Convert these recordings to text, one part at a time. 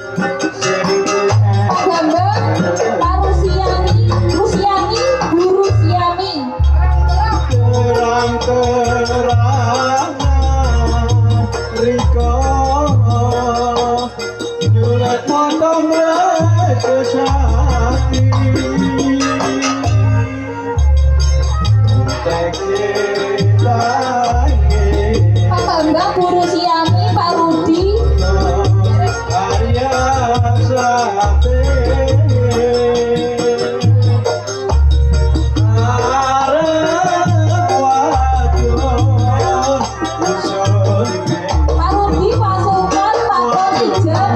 Pak Bambang, Pak Rusiani, Bu Rusiani. Terang-terang Riko Nyulat mata mereka sakti Pak Bambang, Bu Rusiani, Pak Rudi. Karya sate Pak Rudi, Pak Sultan, Pak Kolijan.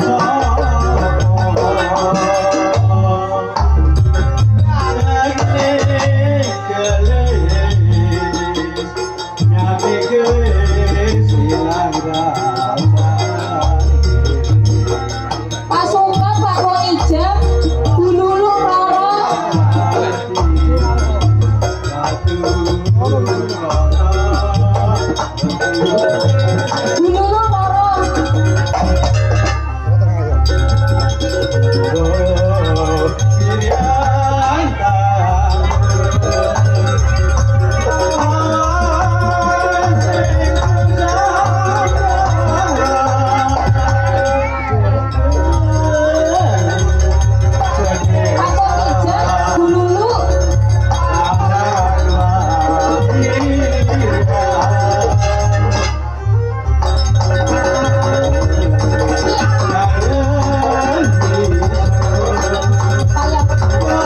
Pak Sultan, Pak Kolijan, Bu Lulu Roro. Bu Lulu Roro. Pak Kolijan, Bu Lulu.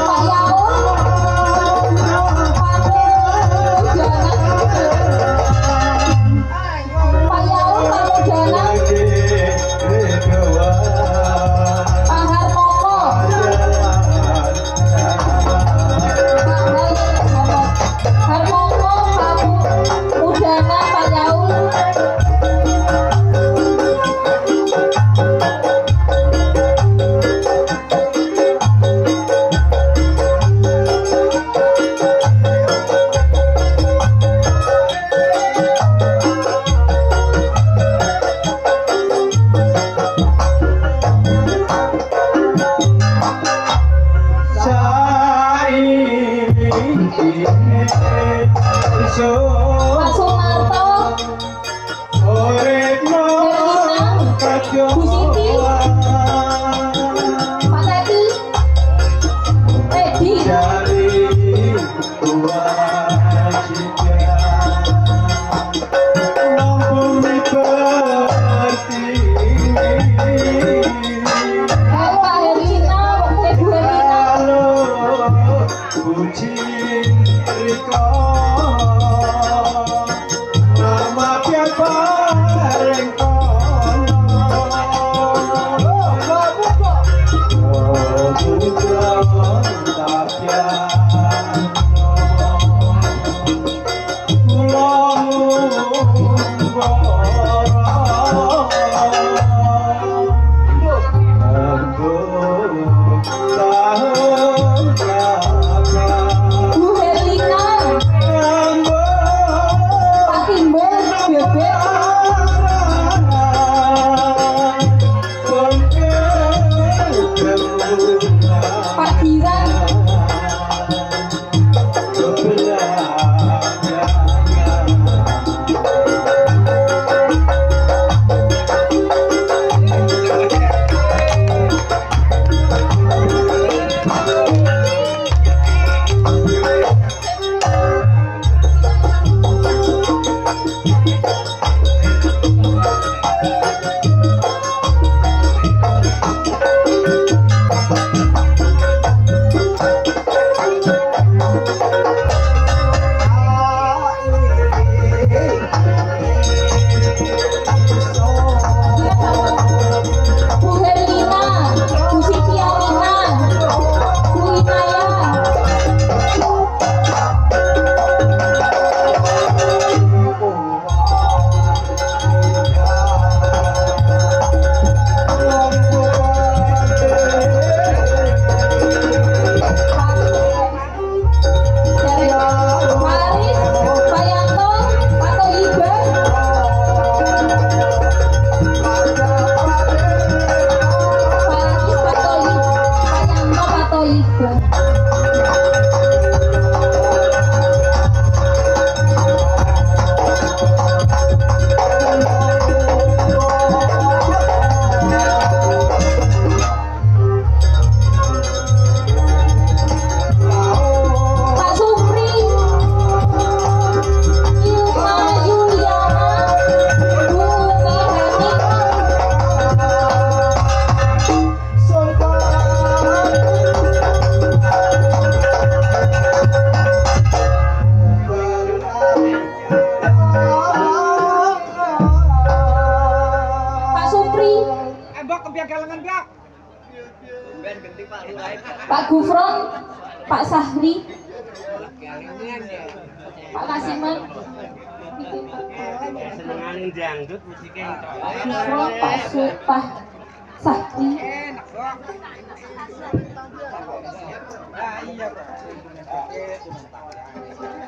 Pak Yaul, Pak Mudana. Pak Yaul, Pak Mudana. Pak Harmoko. Harmoko, Pak Mudana, Pak Yaul. Pak Sumarto, Bu Siti, Pak Teti, Teddy. Pak Herlina, Ibu Herlina. Puji Riko nama piapa Bu Herlina, Pak Timbul, Bebek. Pak Giran. Pak Gufron, Pak Sahri, Pak Kasiman, Senenganin dangdut musiknya Pak Gufron, Pak Sahri.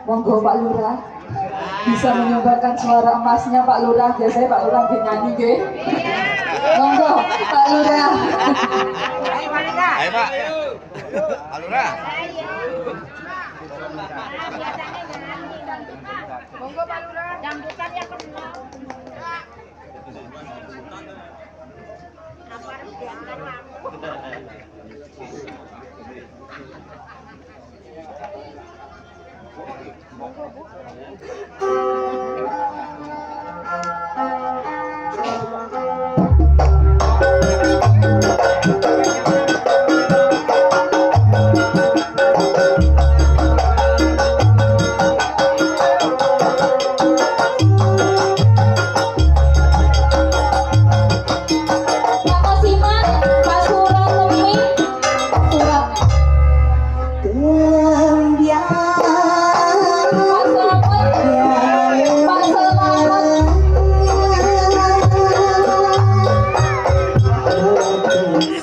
Monggo Pak Lurah bisa menyumbangkan suara emasnya Pak Lurah. Biasanya Pak Lurah nyanyi nggih. Monggo Pak Lurah. Ayo Pak. Pak Lurah. Monggo Pak Lurah, dangdutan yang kenal. Pak Kasiman, Pak Suratemi, Surat. Pak Selamat, Pak Selamat,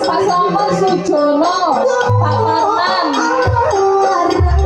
Pak Selamat Sujono, Pak Tarnan, Pak Selamat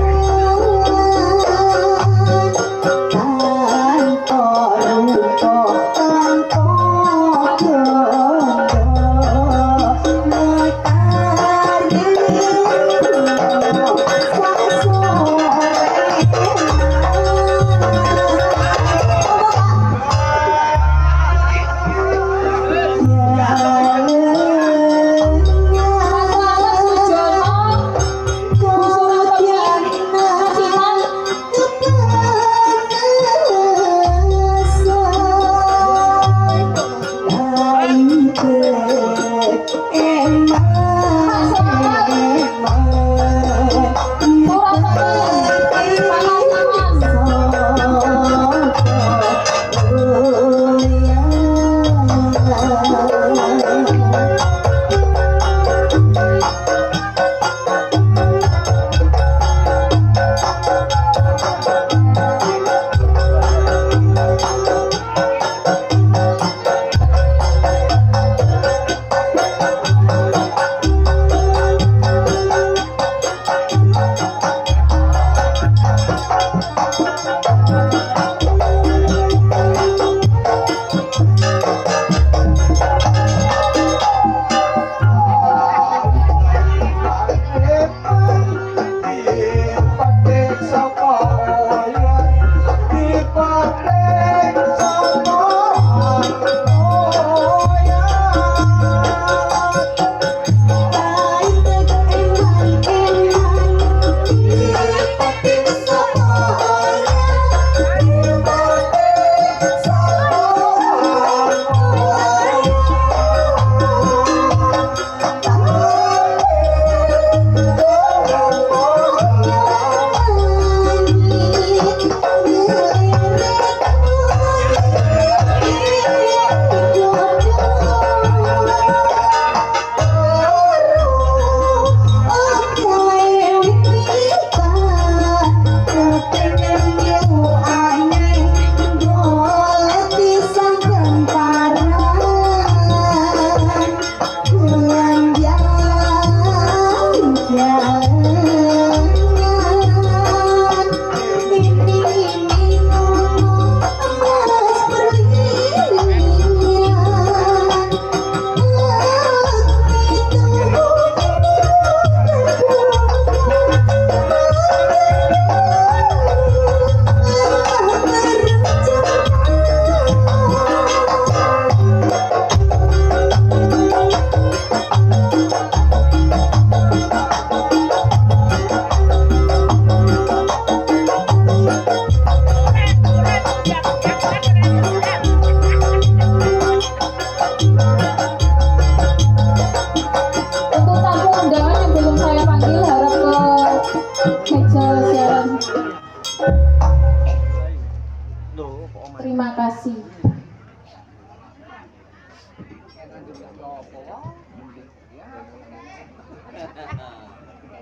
Sujono.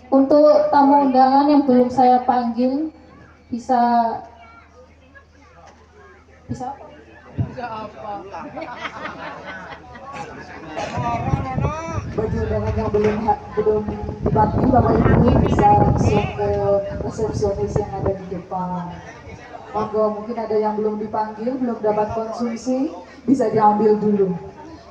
Untuk tamu undangan yang belum saya panggil, bisa apa? Bagi undangan yang belum dipanggil, Bapak Ibu bisa langsung ke resepsionis yang ada di depan. Monggo, mungkin ada yang belum dipanggil, belum dapat konsumsi, bisa diambil dulu.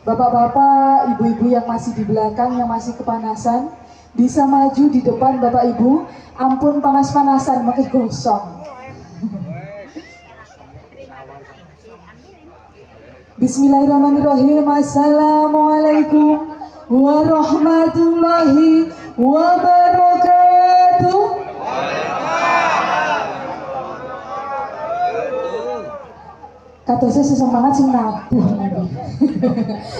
Bapak-bapak, ibu-ibu yang masih di belakang, yang masih kepanasan, bisa maju di depan Bapak Ibu. Ampun panas-panasan, makin gosong. Bismillahirrahmanirrahim. Assalamualaikum warahmatullahi wabarakatuh. Kata saya sesemangat sing nabuh nanti.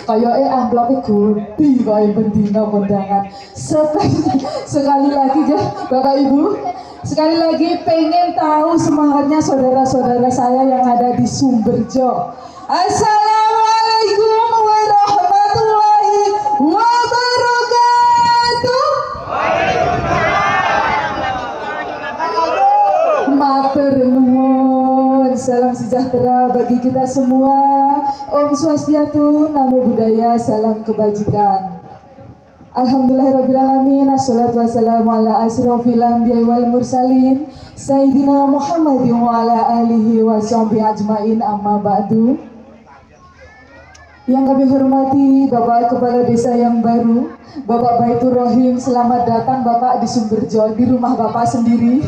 Kayak amplopnya gede kayak bendina kondangan. Sekali lagi ya Bapak Ibu, sekali lagi pengen tahu semangatnya saudara-saudara saya yang ada di Sumberjo. Assalamualaikum warahmatullahi wabarakatuh. Matur nuwun, salam sejahtera bagi kita semua. Om Swastiastu, Namo Buddhaya, salam kebajikan. Alhamdulillahirrabbilalamin, assalatu wassalamu ala asrofil anbiya'i wal mursalin Sayyidina Muhammadin wa ala alihi wa sahbihi ajmain, amma ba'du. Yang kami hormati Bapak Kepala Desa yang baru, Bapak Baitur Rohim, selamat datang Bapak di Sumberjo, di rumah Bapak sendiri.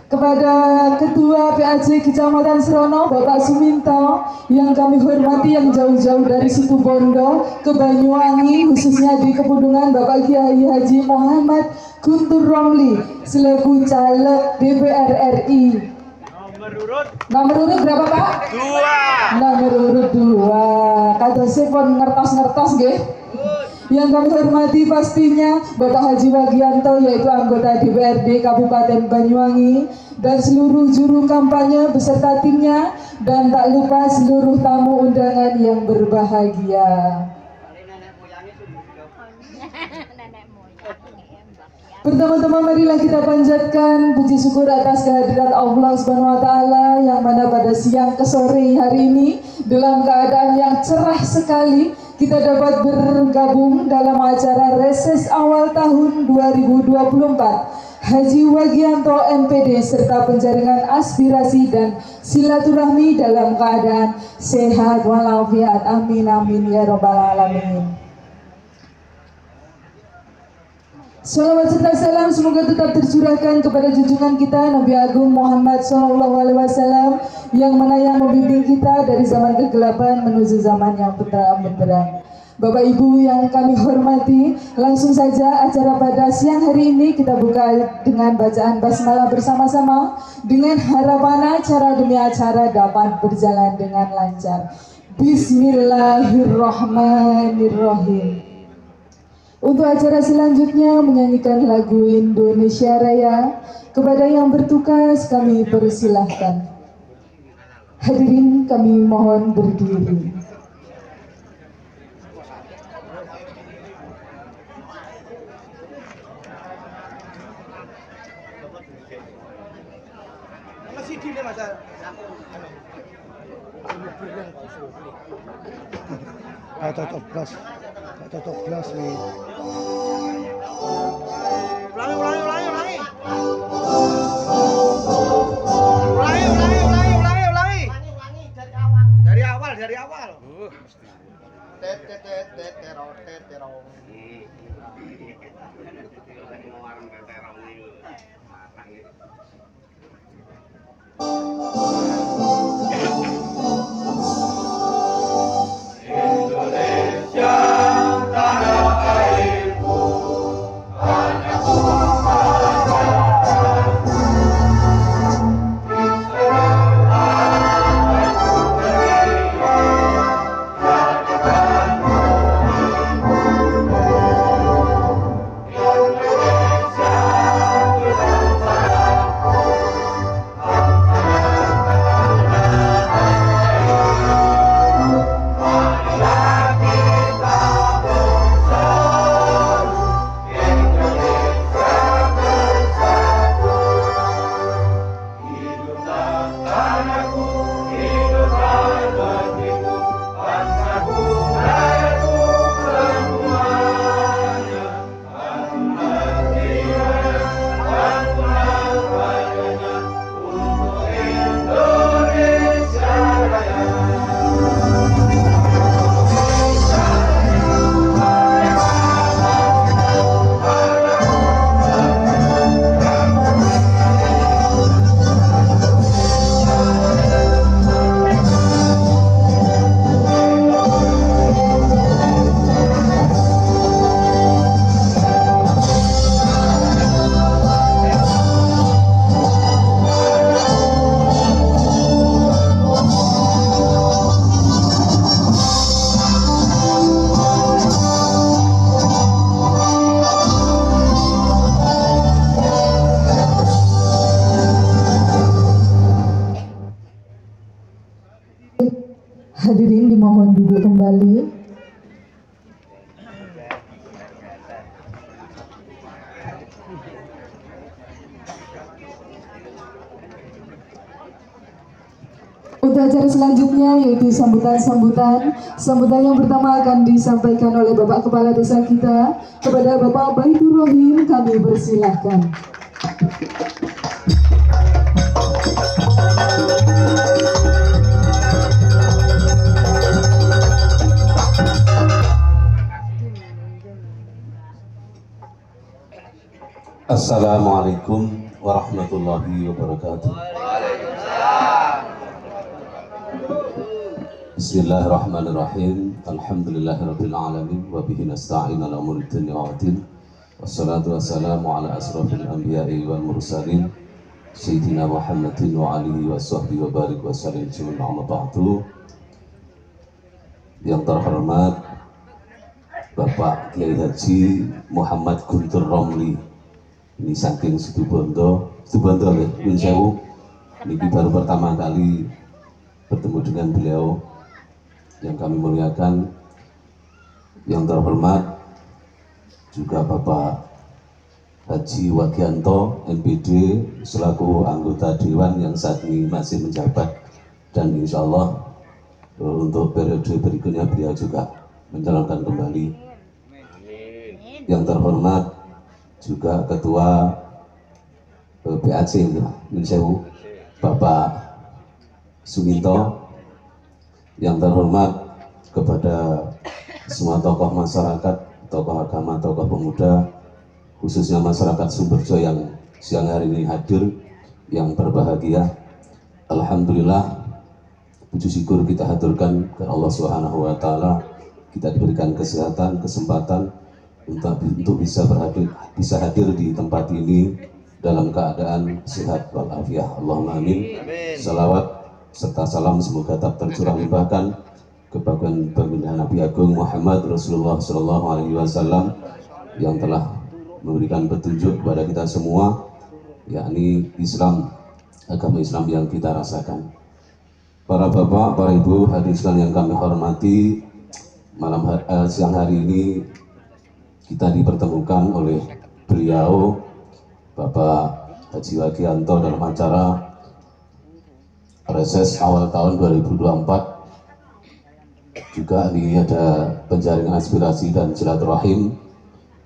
Kepada Ketua PAC Kecamatan Serono, Bapak Suminto, yang kami hormati yang jauh-jauh dari Situ Bondo ke Banyuwangi, khususnya di Kepudungan, Bapak Kiai Haji Muhammad Guntur Romli, selaku caleg DPR RI. Nomor urut berapa Pak? 2. Nomor urut 2. Kata saya pun ngertos-ngertos nggih. Yang kami hormati pastinya Bapak Haji Wagianto, yaitu anggota DPRD Kabupaten Banyuwangi, dan seluruh juru kampanye beserta timnya, dan tak lupa seluruh tamu undangan yang berbahagia. Pertama-tama marilah kita panjatkan puji syukur atas kehadiran Allah Subhanahu wa taala yang mana pada siang ke sore hari ini dalam keadaan yang cerah sekali kita dapat bergabung dalam acara reses awal tahun 2024 Haji Wagianto MPD serta penjaringan aspirasi dan silaturahmi dalam keadaan sehat walafiat. Amin amin ya rabbal alamin. Salawat serta salam semoga tetap tercurahkan kepada junjungan kita Nabi Agung Muhammad SAW yang mana yang membimbing kita dari zaman kegelapan menuju zaman yang benderang. Bapak Ibu yang kami hormati, langsung saja acara pada siang hari ini kita buka dengan bacaan basmalah bersama-sama dengan harapan acara demi acara dapat berjalan dengan lancar. Bismillahirrahmanirrahim. Untuk acara selanjutnya menyanyikan lagu Indonesia Raya. Kepada yang bertugas kami persilahkan. Hadirin kami mohon berdiri. Tutup gelas nih. Ulangi. Dari awal. duduk kembali. Untuk acara selanjutnya yaitu sambutan yang pertama akan disampaikan oleh Bapak Kepala Desa kita. Kepada Bapak Baitur Rohim kami persilahkan. Assalamualaikum warahmatullahi wabarakatuh. Bismillahirrahmanirrahim. Alhamdulillahirabbil alamin wa bihi nasta'in ala umuri dunya waddin. Wassalatu wassalamu ala asrofil anbiya'i wal mursalin Sayyidina Muhammadin wa alihi wa sahbihi wa barik wa sallim amma ba'du. Yang terhormat Bapak Kiai Haji Muhammad Guntur Romli, ini saking Situbondo ya, Yun Sewu. Ini baru pertama kali bertemu dengan beliau yang kami muliakan. Yang terhormat juga Bapak Haji Wagianto MPD selaku anggota Dewan yang saat ini masih menjabat, dan insya Allah untuk periode berikutnya beliau juga mencalonkan kembali. Yang terhormat juga Ketua PAC Yun Sewu Bapak Suminto. Yang terhormat kepada semua tokoh masyarakat, tokoh agama, tokoh pemuda, khususnya masyarakat Sumberjo yang siang hari ini hadir, yang berbahagia. Alhamdulillah, puji syukur kita haturkan ke Allah Subhanahu wa Ta'ala. Kita diberikan kesehatan, kesempatan untuk bisa hadir di tempat ini dalam keadaan sehat walafiat. Allahumma amin. Salawat serta salam semoga tetap tercurah limpahkan kepada baginda Nabi Agung Muhammad Rasulullah Sallallahu Alaihi Wasallam yang telah memberikan petunjuk kepada kita semua, yakni Islam, agama Islam yang kita rasakan. Para bapak, para ibu, hadirin sekalian yang kami hormati, siang hari ini kita dipertemukan oleh beliau Bapak Haji Wagianto dalam acara reses awal tahun 2024. Juga ini ada penjaringan aspirasi dan silaturahim.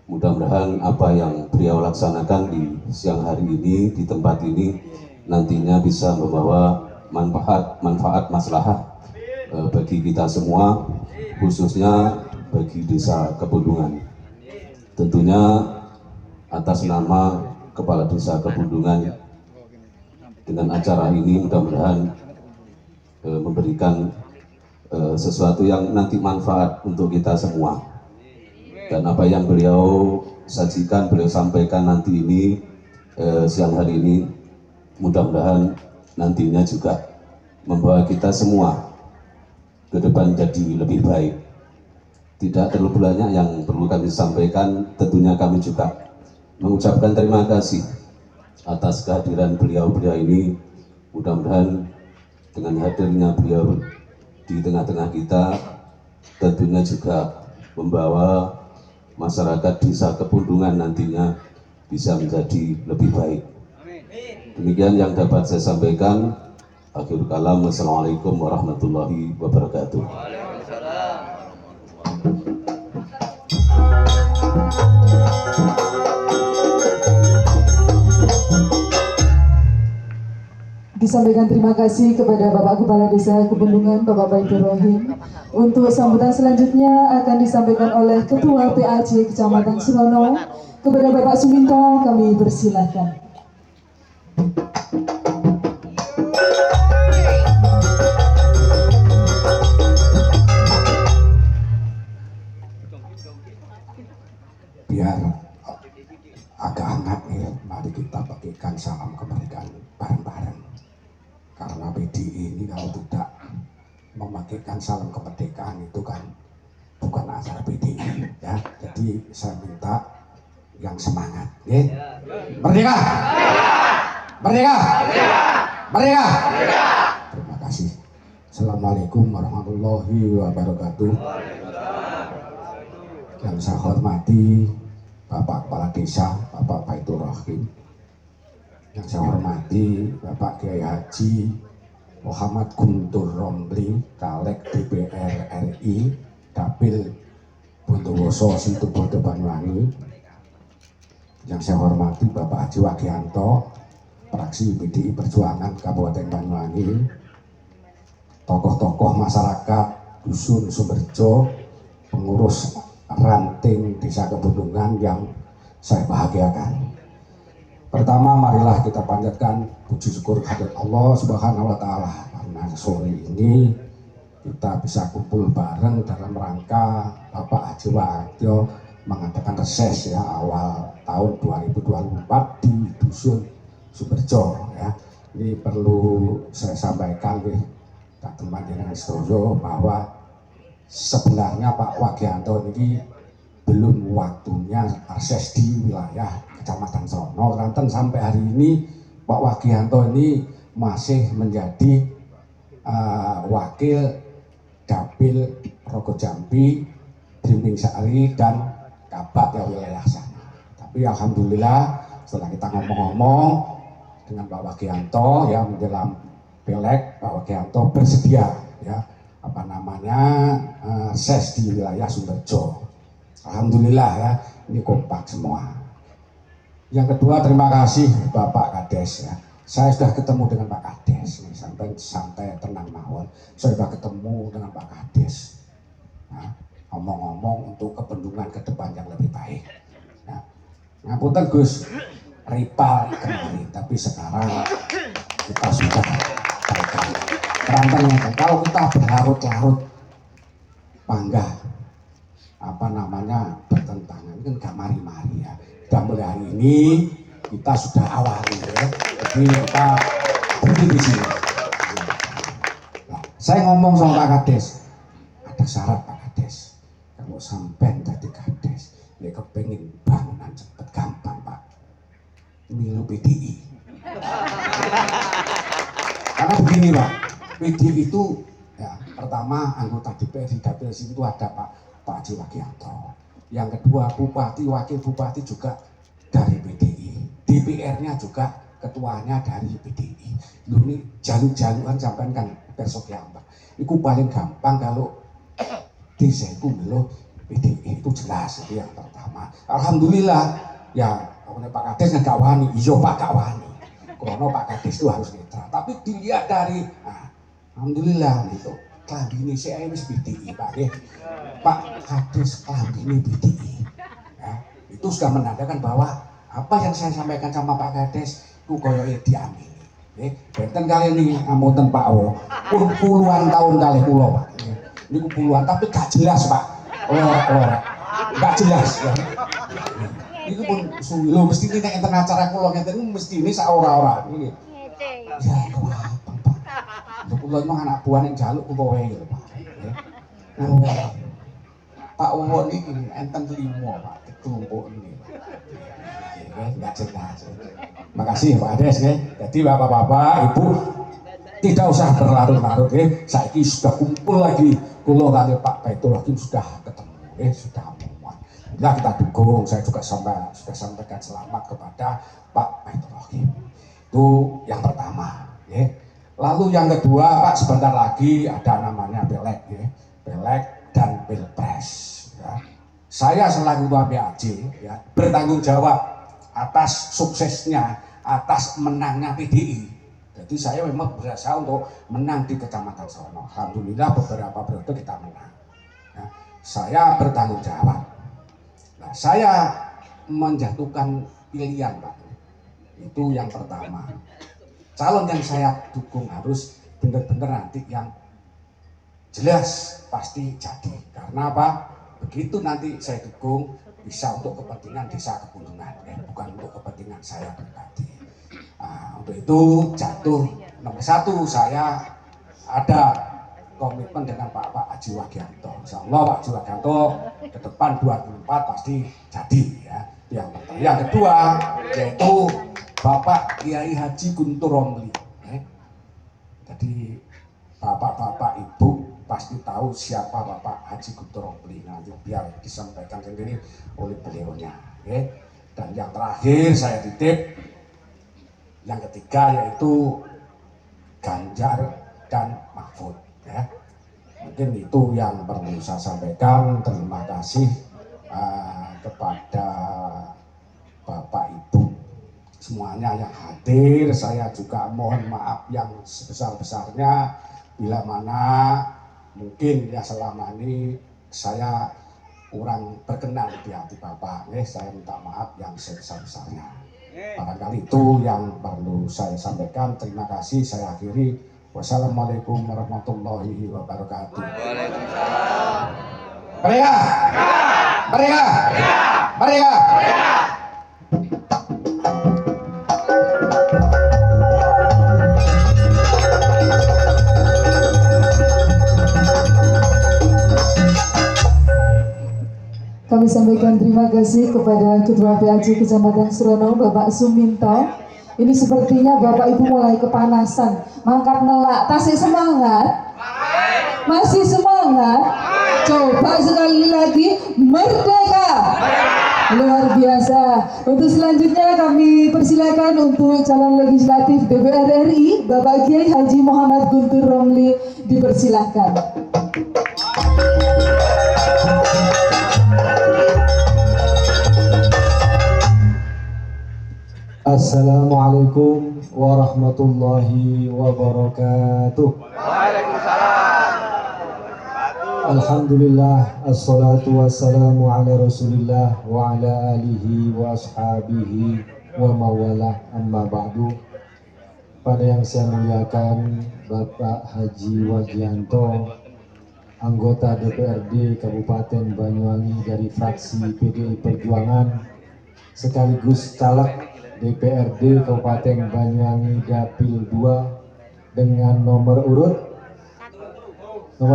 Mudah-mudahan apa yang beliau laksanakan di siang hari ini di tempat ini nantinya bisa membawa manfaat maslahah bagi kita semua, khususnya bagi desa Kepundungan. Tentunya atas nama Kepala Desa Kepundungan, dengan acara ini mudah-mudahan memberikan sesuatu yang nanti manfaat untuk kita semua. Dan apa yang beliau sajikan, beliau sampaikan nanti ini siang hari ini, mudah-mudahan nantinya juga membawa kita semua ke depan jadi lebih baik. Tidak terlalu banyak yang perlu kami sampaikan. Tentunya kami juga mengucapkan terima kasih atas kehadiran beliau-beliau ini. Mudah-mudahan dengan hadirnya beliau di tengah-tengah kita tentunya juga membawa masyarakat desa Kepundungan nantinya bisa menjadi lebih baik. Demikian yang dapat saya sampaikan. Akhirul kalam, wassalamualaikum warahmatullahi wabarakatuh. Disampaikan terima kasih kepada Bapak Kepala Desa Kepundungan, Bapak Baitur Rohim. Untuk sambutan selanjutnya akan disampaikan oleh Ketua PAC Kecamatan Surono. Kepada Bapak Suminto kami persilahkan. Biar agak hangat nih, mari kita bagikan salam kemerdekaan bareng-bareng. Karena PDI ini kalau tidak membagikan salam kemerdekaan itu kan bukan acara PDI ya. Jadi saya minta yang semangat, ya. Merdeka! Merdeka! Merdeka! Terima kasih. Assalamualaikum warahmatullahi wabarakatuh. Yang saya hormati Bapak Kepala Desa, Bapak Baitur Rahim. Yang saya hormati Bapak Kiai Haji Muhammad Guntur Romli, Caleg DPR RI, Dapil Bondowoso Situbondo Banyuwangi. Yang saya hormati Bapak Haji Wagianto, fraksi PDI Perjuangan Kabupaten Banyuwangi, tokoh-tokoh masyarakat Dusun Sumberjo, pengurus ranting Desa Kebundungan yang saya bahagiakan. Pertama, marilah kita panjatkan puji syukur kehadirat Allah Subhanahu wa Ta'ala, karena sore ini kita bisa kumpul bareng dalam rangka Bapak Haji Wagianto mengadakan reses ya awal tahun 2024 di Dusun Sumberjo ya. Ini perlu saya sampaikan nih teman dengan sedoyo bahwa sebenarnya Pak Wagianto ini belum waktunya reses di wilayah Kecamatan Srono, Ranten. Sampai hari ini Pak Wagianto ini masih menjadi wakil Dapil Rogo Jambi, Drimbing Sari dan Kabak ya wilayah sana. Tapi alhamdulillah setelah kita ngomong-ngomong dengan Pak Wagianto ya menjelang Pileg, Pak Wagianto bersedia ya ses di wilayah Sumberjo. Alhamdulillah ya, ini kompak semua. Yang kedua, terima kasih Bapak Kades ya. Saya sudah ketemu dengan Pak Kades, sampai santai tenang mawon. Saya sudah ketemu dengan Pak Kades. Nah, ngomong-ngomong untuk kebendungan ke depan yang lebih baik. Nah, ngapunten Gus, rival kemarin, tapi sekarang kita sudah baikan. Terantang kalau kita berlarut-larut panggah bertentangan kan gak mari-mari ya. Dan mulai hari ini kita sudah awali ya. Jadi kita berhenti di sini. Nah, saya ngomong sama Pak Kades, ada syarat Pak Kades. Kalau sampai jadi Kades, dia kepengen bangunan cepet gampang Pak. Milu PDI. Karena begini Pak, PDI itu ya, pertama anggota DPR di dapil sini itu ada Pak Haji Wagianto. Yang kedua bupati, wakil bupati juga dari PDI. DPR-nya juga ketuanya dari PDI. Ini jaluk-jalukan sampai kan besok ya Pak. Itu paling gampang kalau desa itu belum PDI itu jelas itu yang pertama. Alhamdulillah ya Pak Kades nggak wani, iya Pak gak wani. Karena Pak Kades itu harus netral. Tapi dilihat dari, alhamdulillah itu kelambine saya wis PDI Pak ya. Pak Kades kelambine PDI. Ya, itu sudah menandakan bahwa apa yang saya sampaikan sama Pak Kades itu koyoke diamini. Benten kali ini ngapunten Pak O. Puluhan tahun kali kula Pak. Niku puluhan tapi gak jelas Pak. Ora. Gak jelas ya. Itu pun lo mesti ini nek enten acara kula ngeten mesti ini sak ora-ora iki. Ya apa Pak. Kula mah anak buah ning jaluk kula wae lho Pak. Pak Uwo niki enten 5 Pak ditumpuk ini. Enggak jelas. Makasih Pak Kades nggih. Jadi Bapak-bapak, Ibu tidak usah berlarut-larut nggih. Saiki sudah kumpul lagi kula kali Pak Baitur Rahim sudah ketemu nggih, sudah omongan. Ya kita dukung, saya juga sudah sampaikan selamat kepada Pak Baitur Rahim. Itu yang pertama ya. Lalu yang kedua Pak, sebentar lagi ada namanya Pileg ya. Pileg dan Pilpres ya. Saya selaku Ketua PAJ ya, bertanggung jawab atas suksesnya, atas menangnya PDI. Jadi saya memang berusaha untuk menang di Kecamatan Srono. Alhamdulillah beberapa periode kita menang. Ya, saya bertanggung jawab. Nah, saya menjatuhkan pilihan Pak. Itu yang pertama. Calon yang saya dukung harus benar-benar nanti yang jelas pasti jadi. Karena apa? Begitu nanti saya dukung bisa untuk kepentingan Desa Kebundungan, bukan untuk kepentingan saya pribadi. Nah, untuk itu jatuh nomor 1 saya ada komitmen dengan Pak Haji Wagianto. Insya Allah Pak Haji Wagianto ke depan 2024 pasti jadi ya. Yang kedua yaitu Bapak Kiai Haji Guntur Romli. Jadi bapak-bapak ibu pasti tahu siapa Bapak Haji Guntur Romli, nanti biar disampaikan sendiri oleh beliaunya. Okay? Dan yang terakhir saya titip, yang ketiga yaitu Ganjar dan Mahfud. Ya. Mungkin itu yang perlu saya sampaikan. Terima kasih kepada Bapak Ibu semuanya yang hadir. Saya juga mohon maaf yang sebesar-besarnya bila mana mungkin ya selama ini saya kurang berkenan di hati Bapak. Saya minta maaf yang sebesar-besarnya. Barangkali itu yang perlu saya sampaikan. Terima kasih, saya akhiri. Wassalamualaikum warahmatullahi wabarakatuh. Waalaikumsalam. Mereka, mereka, mereka. Kami sampaikan terima kasih kepada Ketua PAJ Kecamatan Serono, Bapak Suminto. Ini sepertinya Bapak Ibu mulai kepanasan, mangkat nelak, tasik semangat? Masih semangat? Coba sekali lagi, merdeka! Luar biasa. Untuk selanjutnya kami persilakan untuk calon legislatif DPR RI, Bapak Kiai Haji Muhammad Guntur Romli, dipersilakan. Assalamualaikum warahmatullahi wabarakatuh. Waalaikumsalam. Alhamdulillah, assalatu wassalamu ala rasulillah wa ala alihi wa ashabihi wa mawalah, amma ba'du. Pada yang saya muliakan Bapak Haji Wagianto, anggota DPRD Kabupaten Banyuwangi dari fraksi PDI Perjuangan, sekaligus caleg DPRD Kabupaten Banyuwangi Dapil 2 dengan nomor urut 1.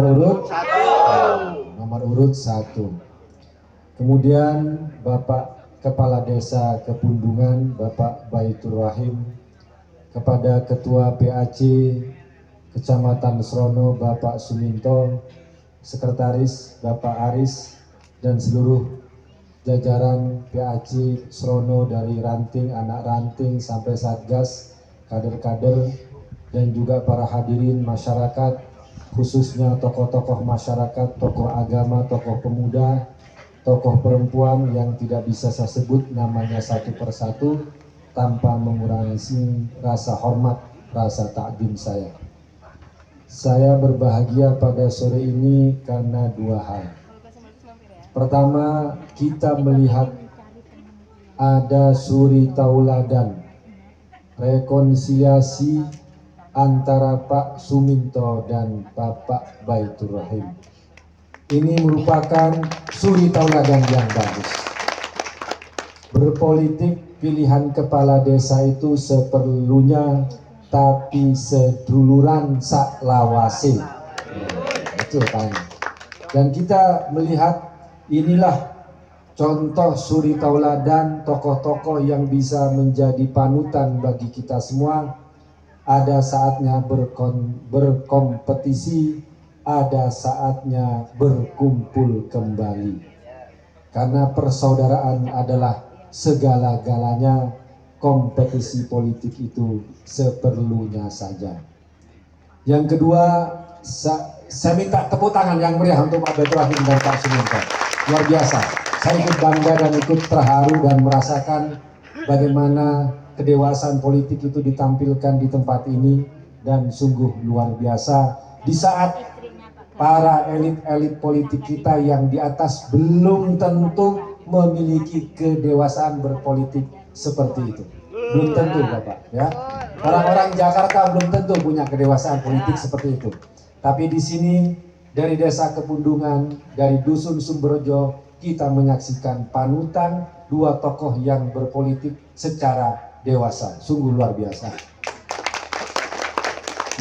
Kemudian Bapak Kepala Desa Kepundungan Bapak Baitur Rahim, kepada Ketua PAC Kecamatan Serono Bapak Suminto, Sekretaris Bapak Aris, dan seluruh jajaran PAC Serono dari ranting, anak ranting sampai satgas, kader-kader, dan juga para hadirin masyarakat, khususnya tokoh-tokoh masyarakat, tokoh agama, tokoh pemuda, tokoh perempuan yang tidak bisa saya sebut namanya satu persatu tanpa mengurangi rasa hormat, rasa takdim saya. Saya berbahagia pada sore ini karena dua hal. Pertama, kita melihat ada suri tauladan rekonsiliasi antara Pak Suminto dan Bapak Baitur Rahim. Ini merupakan suri tauladan yang bagus. Berpolitik pilihan kepala desa itu seperlunya, tapi seduluran sak lawase. Betul kan? Dan kita melihat inilah contoh suri tauladan tokoh-tokoh yang bisa menjadi panutan bagi kita semua. Ada saatnya berkompetisi, ada saatnya berkumpul kembali. Karena persaudaraan adalah segala-galanya, kompetisi politik itu seperlunya saja. Yang kedua, saya minta tepuk tangan yang meriah untuk Pak Baitur Rahim dan Pak Suminto. Luar biasa, saya ikut bangga dan ikut terharu dan merasakan bagaimana kedewasaan politik itu ditampilkan di tempat ini, dan sungguh luar biasa di saat para elit-elit politik kita yang di atas belum tentu memiliki kedewasaan berpolitik seperti itu. Belum tentu, Bapak, ya. Orang-orang Jakarta belum tentu punya kedewasaan politik seperti itu. Tapi di sini dari Desa Kepundungan, dari Dusun Sumberjo, kita menyaksikan panutan dua tokoh yang berpolitik secara dewasa. Sungguh luar biasa.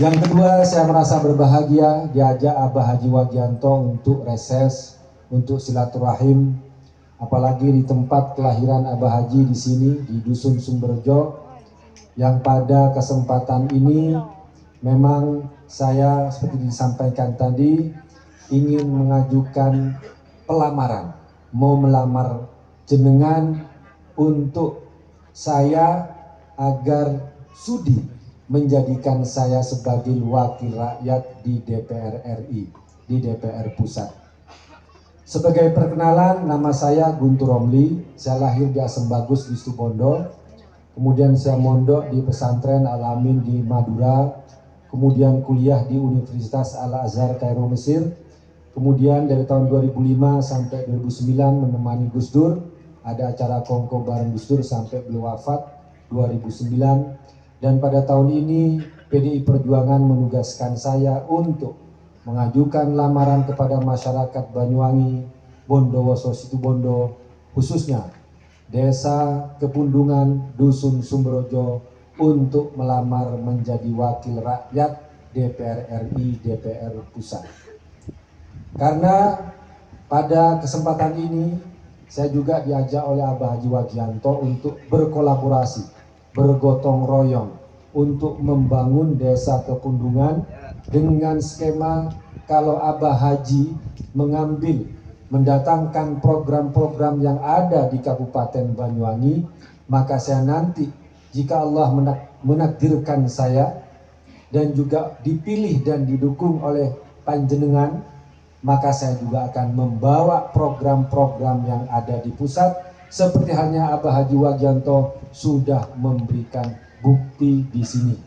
Yang kedua, saya merasa berbahagia diajak Abah Haji Wagianto untuk reses, untuk silaturahim, apalagi di tempat kelahiran Abah Haji di sini di Dusun Sumberjo, yang pada kesempatan ini memang saya seperti disampaikan tadi ingin mengajukan pelamaran, mau melamar jenengan untuk saya agar sudi menjadikan saya sebagai wakil rakyat di DPR RI, di DPR Pusat. Sebagai perkenalan, nama saya Guntur Romli, saya lahir di Asem Bagus di Situbondo, kemudian saya mondok di pesantren Al-Amin di Madura, kemudian kuliah di Universitas Al-Azhar Kairo Mesir, kemudian dari tahun 2005 sampai 2009 menemani Gus Dur, ada acara kongko bareng Gus Dur sampai beliau wafat 2009. Dan pada tahun ini PDI Perjuangan menugaskan saya untuk mengajukan lamaran kepada masyarakat Banyuwangi, Bondowoso, Situbondo, khususnya Desa Kepundungan, Dusun Sumberjo untuk melamar menjadi wakil rakyat DPR RI, DPR Pusat. Karena pada kesempatan ini saya juga diajak oleh Abah Haji Wagianto untuk berkolaborasi, bergotong royong untuk membangun Desa Kepundungan dengan skema kalau Abah Haji mendatangkan program-program yang ada di Kabupaten Banyuwangi, maka saya nanti jika Allah menakdirkan saya dan juga dipilih dan didukung oleh panjenengan, maka saya juga akan membawa program-program yang ada di pusat seperti halnya Abah Haji Wagianto sudah memberikan bukti di sini.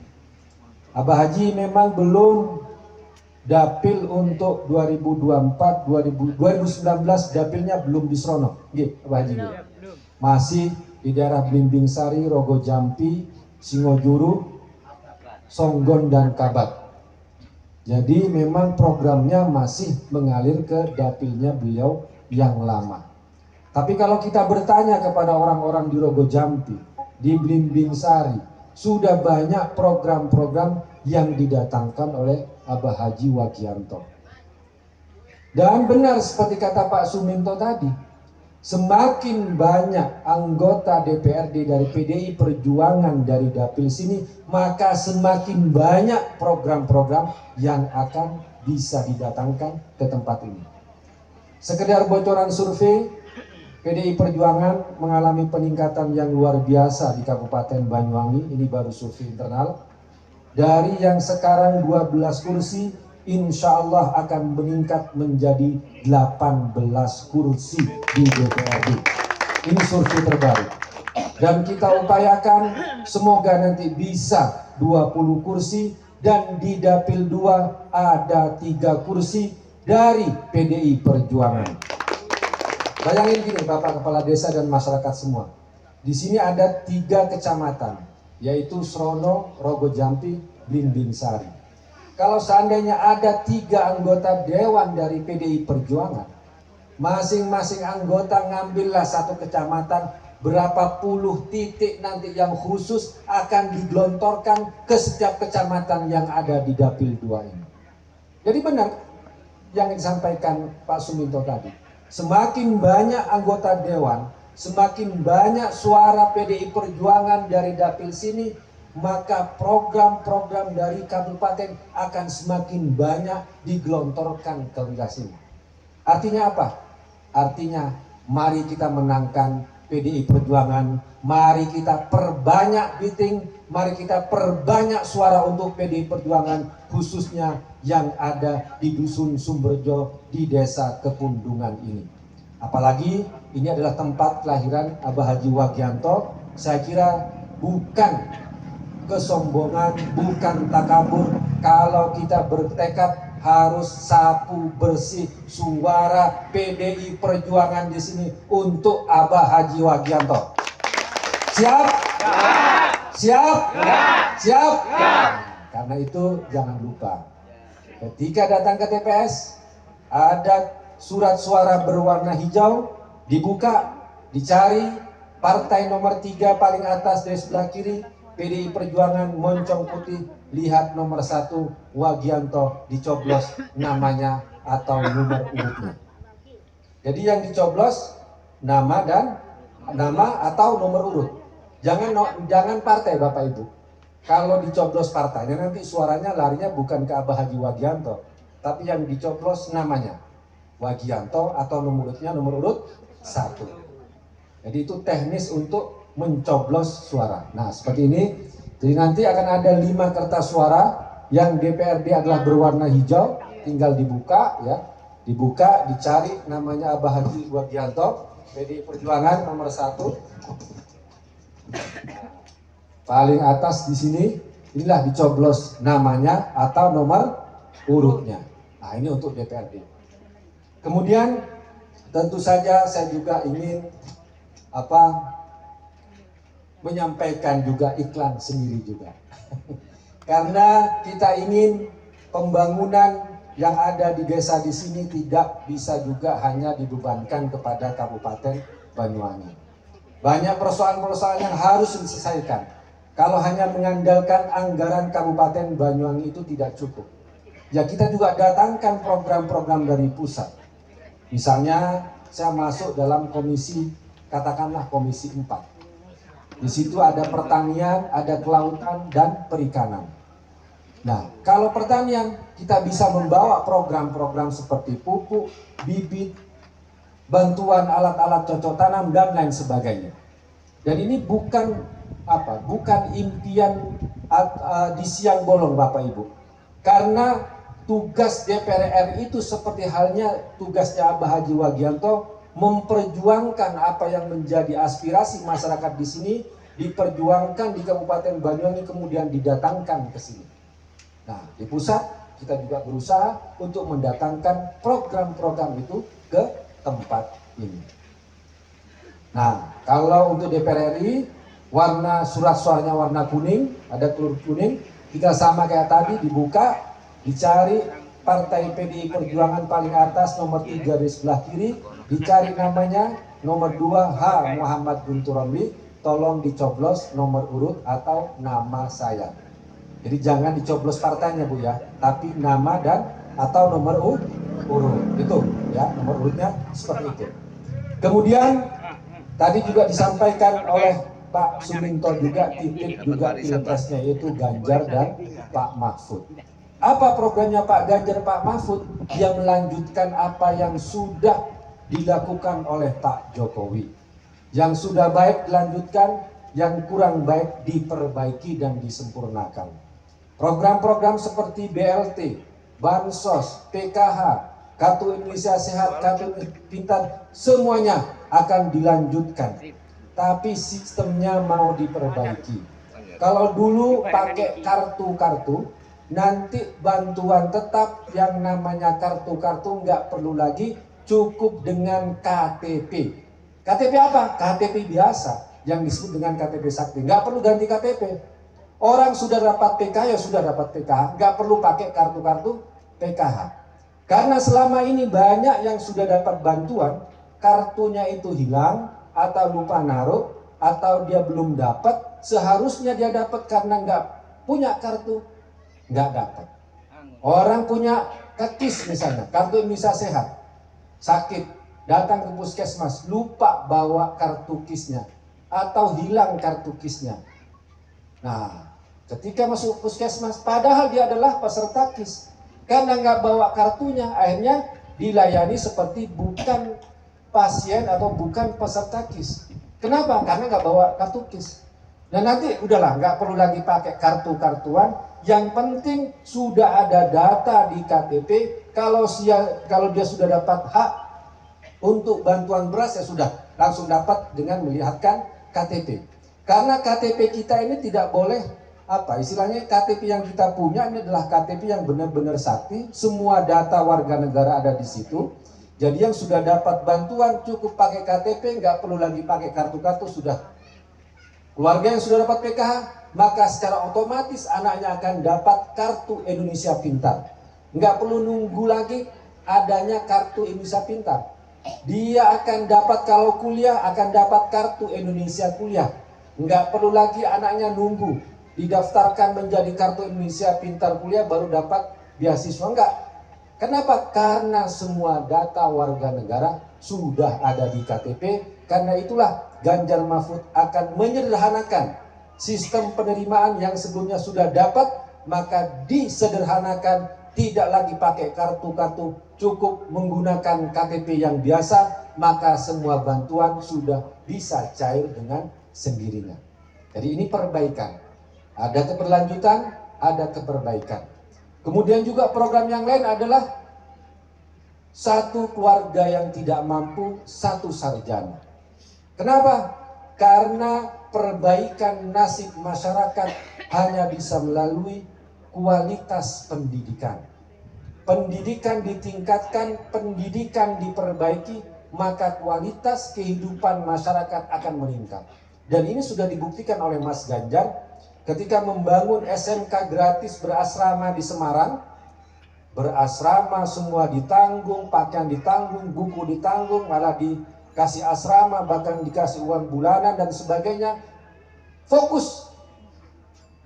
Abah Haji memang belum dapil untuk 2019 dapilnya belum disrono. Nggih, Abah Haji. Masih di daerah Blimbing Sari, Rogo Jampi, Singojuru, Songgon dan Kabat. Jadi memang programnya masih mengalir ke dapilnya beliau yang lama. Tapi kalau kita bertanya kepada orang-orang di Rogo Jampi, di Blimbing Sari, sudah banyak program-program yang didatangkan oleh Abah Haji Wagianto. Dan benar seperti kata Pak Suminto tadi, semakin banyak anggota DPRD dari PDI Perjuangan dari dapil sini, maka semakin banyak program-program yang akan bisa didatangkan ke tempat ini. Sekedar bocoran survei, PDI Perjuangan mengalami peningkatan yang luar biasa di Kabupaten Banyuwangi, ini baru survei internal. Dari yang sekarang 12 kursi, insya Allah akan meningkat menjadi 18 kursi di DPRD. Ini survei terbaru. Dan kita upayakan semoga nanti bisa 20 kursi dan di Dapil 2 ada 3 kursi dari PDI Perjuangan. Bayangin gini Bapak Kepala Desa dan masyarakat semua. Di sini ada 3 kecamatan, yaitu Srono, Rogo Jampi, Blimbing Sari. Kalau seandainya ada 3 anggota dewan dari PDI Perjuangan, masing-masing anggota ngambillah 1 kecamatan, berapa puluh titik nanti yang khusus akan digelontorkan ke setiap kecamatan yang ada di Dapil 2 ini. Jadi benar yang disampaikan Pak Suminto tadi. Semakin banyak anggota dewan, semakin banyak suara PDI Perjuangan dari dapil sini, maka program-program dari kabupaten akan semakin banyak digelontorkan ke wilayah sini. Artinya apa? Artinya mari kita menangkan PDI Perjuangan, mari kita perbanyak bidding, mari kita perbanyak suara untuk PDI Perjuangan, khususnya yang ada di Dusun Sumberjo di Desa Kepundungan ini. Apalagi ini adalah tempat kelahiran Abah Haji Wagianto. Saya kira bukan kesombongan, bukan takabur kalau kita bertekad harus sapu bersih suara PDI Perjuangan di sini untuk Abah Haji Wagianto. Siap? Siap? Siap? Karena itu jangan lupa, ketika datang ke TPS ada surat suara berwarna hijau, dibuka, dicari partai nomor 3 paling atas dari sebelah kiri, PDI Perjuangan moncong putih, lihat nomor 1 Wagianto, dicoblos namanya atau nomor urutnya. Jadi yang dicoblos nama atau nomor urut. Jangan partai Bapak Ibu. kalau dicoblos partainya nanti suaranya larinya bukan ke Abah Haji Wagianto, tapi yang dicoblos namanya Wagianto atau nomor urut 1. Jadi itu teknis untuk mencoblos suara. Nah seperti ini. Jadi nanti akan ada 5 kertas suara yang DPRD adalah berwarna hijau, tinggal dibuka ya, dibuka, dicari namanya Abah Haji Wagianto, PDI Perjuangan nomor 1. Paling atas di sini, inilah dicoblos namanya atau nomor urutnya. Nah ini untuk DPRD. Kemudian tentu saja saya juga ingin menyampaikan juga iklan sendiri juga. Karena kita ingin pembangunan yang ada di desa di sini tidak bisa juga hanya dibebankan kepada Kabupaten Banyuwangi. Banyak persoalan-persoalan yang harus diselesaikan. Kalau hanya mengandalkan anggaran Kabupaten Banyuwangi itu tidak cukup. Ya kita juga datangkan program-program dari pusat. Misalnya saya masuk dalam komisi, katakanlah komisi 4. Di situ ada pertanian, ada kelautan, dan perikanan. Nah, kalau pertanian, kita bisa membawa program-program seperti pupuk, bibit, bantuan alat-alat cocok tanam, dan lain sebagainya. Dan ini bukan impian di siang bolong, Bapak Ibu. Karena tugas DPR RI itu seperti halnya tugasnya Abah Haji Wagianto, memperjuangkan apa yang menjadi aspirasi masyarakat di sini, diperjuangkan di Kabupaten Banyuwangi, kemudian didatangkan ke sini. Nah, di pusat kita juga berusaha untuk mendatangkan program-program itu ke tempat ini. Nah, kalau untuk DPR RI, warna surat suaranya warna kuning, ada telur kuning, kita sama kayak tadi, dibuka, dicari Partai PDI Perjuangan paling atas nomor 3 di sebelah kiri, dicari namanya, nomor 2 H Muhammad Guntur Romli, tolong dicoblos nomor urut atau nama saya. Jadi jangan dicoblos partainya Bu ya, tapi nama dan atau nomor urut. Itu ya, nomor urutnya seperti itu. Kemudian tadi juga disampaikan oleh Pak Suminto juga, titik juga pilpresnya, yaitu Ganjar dan Pak Mahfud. Apa programnya Pak Ganjar, Pak Mahfud? Yang melanjutkan apa yang sudah dilakukan oleh Pak Jokowi. Yang sudah baik dilanjutkan, yang kurang baik diperbaiki dan disempurnakan. Program-program seperti BLT, Bansos, PKH, Kartu Indonesia Sehat, Kartu Pintar, semuanya akan dilanjutkan. Tapi sistemnya mau diperbaiki. Kalau dulu pakai kartu-kartu, nanti bantuan tetap yang namanya kartu-kartu nggak perlu lagi, cukup dengan KTP. KTP apa? KTP biasa yang disebut dengan KTP Sakti. Nggak perlu ganti KTP. Orang sudah dapat PK ya sudah dapat PKH, nggak perlu pakai kartu-kartu PKH. Karena selama ini banyak yang sudah dapat bantuan, kartunya itu hilang atau lupa naruh atau dia belum dapat, seharusnya dia dapat karena nggak punya kartu. Nggak dapat. Orang punya KIS misalnya, kartu Indonesia Sehat, sakit, datang ke puskesmas, lupa bawa kartu KIS-nya atau hilang kartu KIS-nya. Nah, ketika masuk puskesmas, padahal dia adalah peserta KIS, karena nggak bawa kartunya, akhirnya dilayani seperti bukan pasien atau bukan peserta KIS. Kenapa? Karena nggak bawa kartu KIS. Dan nanti udahlah, nggak perlu lagi pakai kartu-kartuan. Yang penting sudah ada data di KTP. Kalau dia sudah dapat hak untuk bantuan beras, ya sudah langsung dapat dengan melihatkan KTP. Karena KTP kita ini tidak boleh istilahnya KTP yang kita punya ini adalah KTP yang benar-benar sakti. Semua data warga negara ada di situ. Jadi yang sudah dapat bantuan cukup pakai KTP, nggak perlu lagi pakai kartu-kartu sudah. Keluarga yang sudah dapat PKH, maka secara otomatis anaknya akan dapat kartu Indonesia Pintar. Nggak perlu nunggu lagi adanya kartu Indonesia Pintar. Dia akan dapat, kalau kuliah akan dapat kartu Indonesia Kuliah. Nggak perlu lagi anaknya nunggu didaftarkan menjadi kartu Indonesia Pintar Kuliah baru dapat beasiswa. Enggak. Kenapa? Karena semua data warga negara sudah ada di KTP. Karena itulah Ganjar Mahfud akan menyederhanakan sistem penerimaan yang sebelumnya sudah dapat, maka disederhanakan, tidak lagi pakai kartu-kartu, cukup menggunakan KTP yang biasa, maka semua bantuan sudah bisa cair dengan sendirinya. Jadi ini perbaikan, ada keberlanjutan, ada keperbaikan. Kemudian juga program yang lain adalah satu keluarga yang tidak mampu, satu sarjana. Kenapa? Karena perbaikan nasib masyarakat hanya bisa melalui kualitas pendidikan. Pendidikan ditingkatkan, pendidikan diperbaiki, maka kualitas kehidupan masyarakat akan meningkat. Dan ini sudah dibuktikan oleh Mas Ganjar ketika membangun SMK gratis berasrama di Semarang. Berasrama semua ditanggung, pakaian ditanggung, buku ditanggung, malah dikasih asrama, bahkan dikasih uang bulanan dan sebagainya. Fokus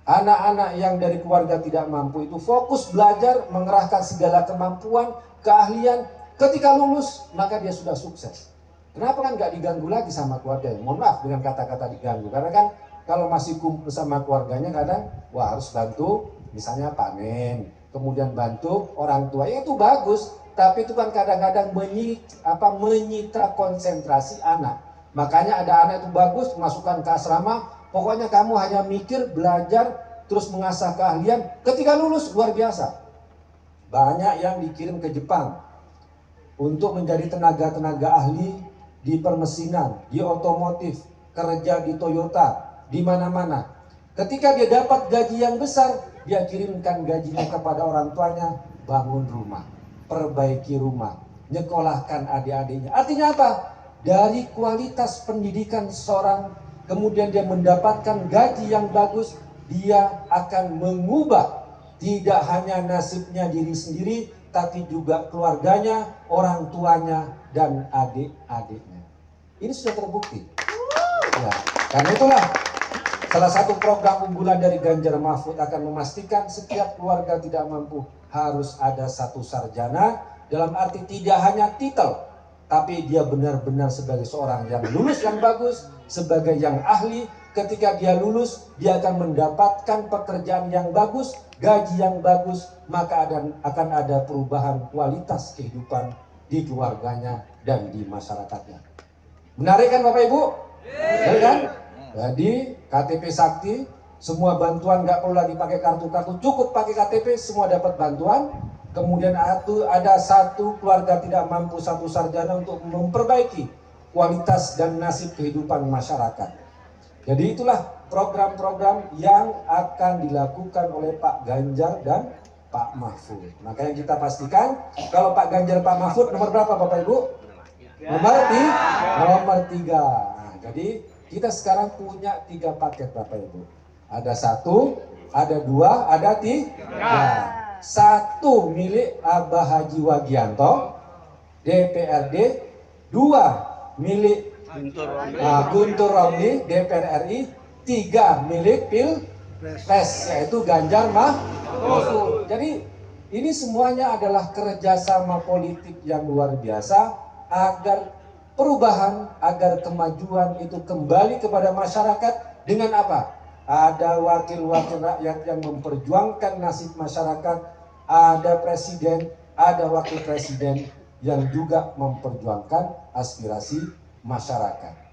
anak-anak yang dari keluarga tidak mampu itu fokus belajar, mengerahkan segala kemampuan, keahlian. Ketika lulus, maka dia sudah sukses. Kenapa kan nggak diganggu lagi sama keluarga? Mohon maaf dengan kata-kata diganggu. Karena kan kalau masih kumpul sama keluarganya kadang, wah harus bantu misalnya panen, kemudian bantu orang tua. Ya itu bagus, tapi itu kan kadang-kadang menyita konsentrasi anak. Makanya ada anak itu bagus, masukkan ke asrama, pokoknya kamu hanya mikir, belajar, terus mengasah keahlian. Ketika lulus, luar biasa. Banyak yang dikirim ke Jepang untuk menjadi tenaga-tenaga ahli di permesinan, di otomotif, kerja di Toyota, di mana-mana. Ketika dia dapat gaji yang besar, dia kirimkan gajinya kepada orang tuanya, bangun rumah, perbaiki rumah, nyekolahkan adik-adiknya. Artinya apa? Dari kualitas pendidikan seseorang, kemudian dia mendapatkan gaji yang bagus, dia akan mengubah tidak hanya nasibnya diri sendiri, tapi juga keluarganya, orang tuanya, dan adik-adiknya. Ini sudah terbukti. Ya, karena itulah salah satu program unggulan dari Ganjar Mahfud akan memastikan setiap keluarga tidak mampu harus ada satu sarjana, dalam arti tidak hanya titel, tapi dia benar-benar sebagai seorang yang lulus yang bagus, sebagai yang ahli. Ketika dia lulus, dia akan mendapatkan pekerjaan yang bagus, gaji yang bagus, maka akan ada perubahan kualitas kehidupan di keluarganya dan di masyarakatnya. Menarik kan Bapak Ibu? Ya kan? Jadi KTP Sakti, semua bantuan nggak perlu lagi pakai kartu-kartu, cukup pakai KTP, semua dapat bantuan. Kemudian ada satu keluarga tidak mampu, satu sarjana untuk memperbaiki kualitas dan nasib kehidupan masyarakat. Jadi itulah program-program yang akan dilakukan oleh Pak Ganjar dan Pak Mahfud. Maka yang kita pastikan, kalau Pak Ganjar, Pak Mahfud nomor berapa Bapak Ibu? Nomor 3. Nah, jadi kita sekarang punya 3 paket Bapak Ibu. Ada 1, ada 2, ada 3. 1 milik Abah Haji Wagianto, DPRD. 2 milik Guntur Romli, DPR RI. 3 milik Pilpres, yaitu Ganjar Mahfud. Jadi ini semuanya adalah kerjasama politik yang luar biasa agar perubahan, agar kemajuan itu kembali kepada masyarakat. Dengan apa? Ada wakil-wakil rakyat yang memperjuangkan nasib masyarakat, ada presiden, ada wakil presiden yang juga memperjuangkan aspirasi masyarakat.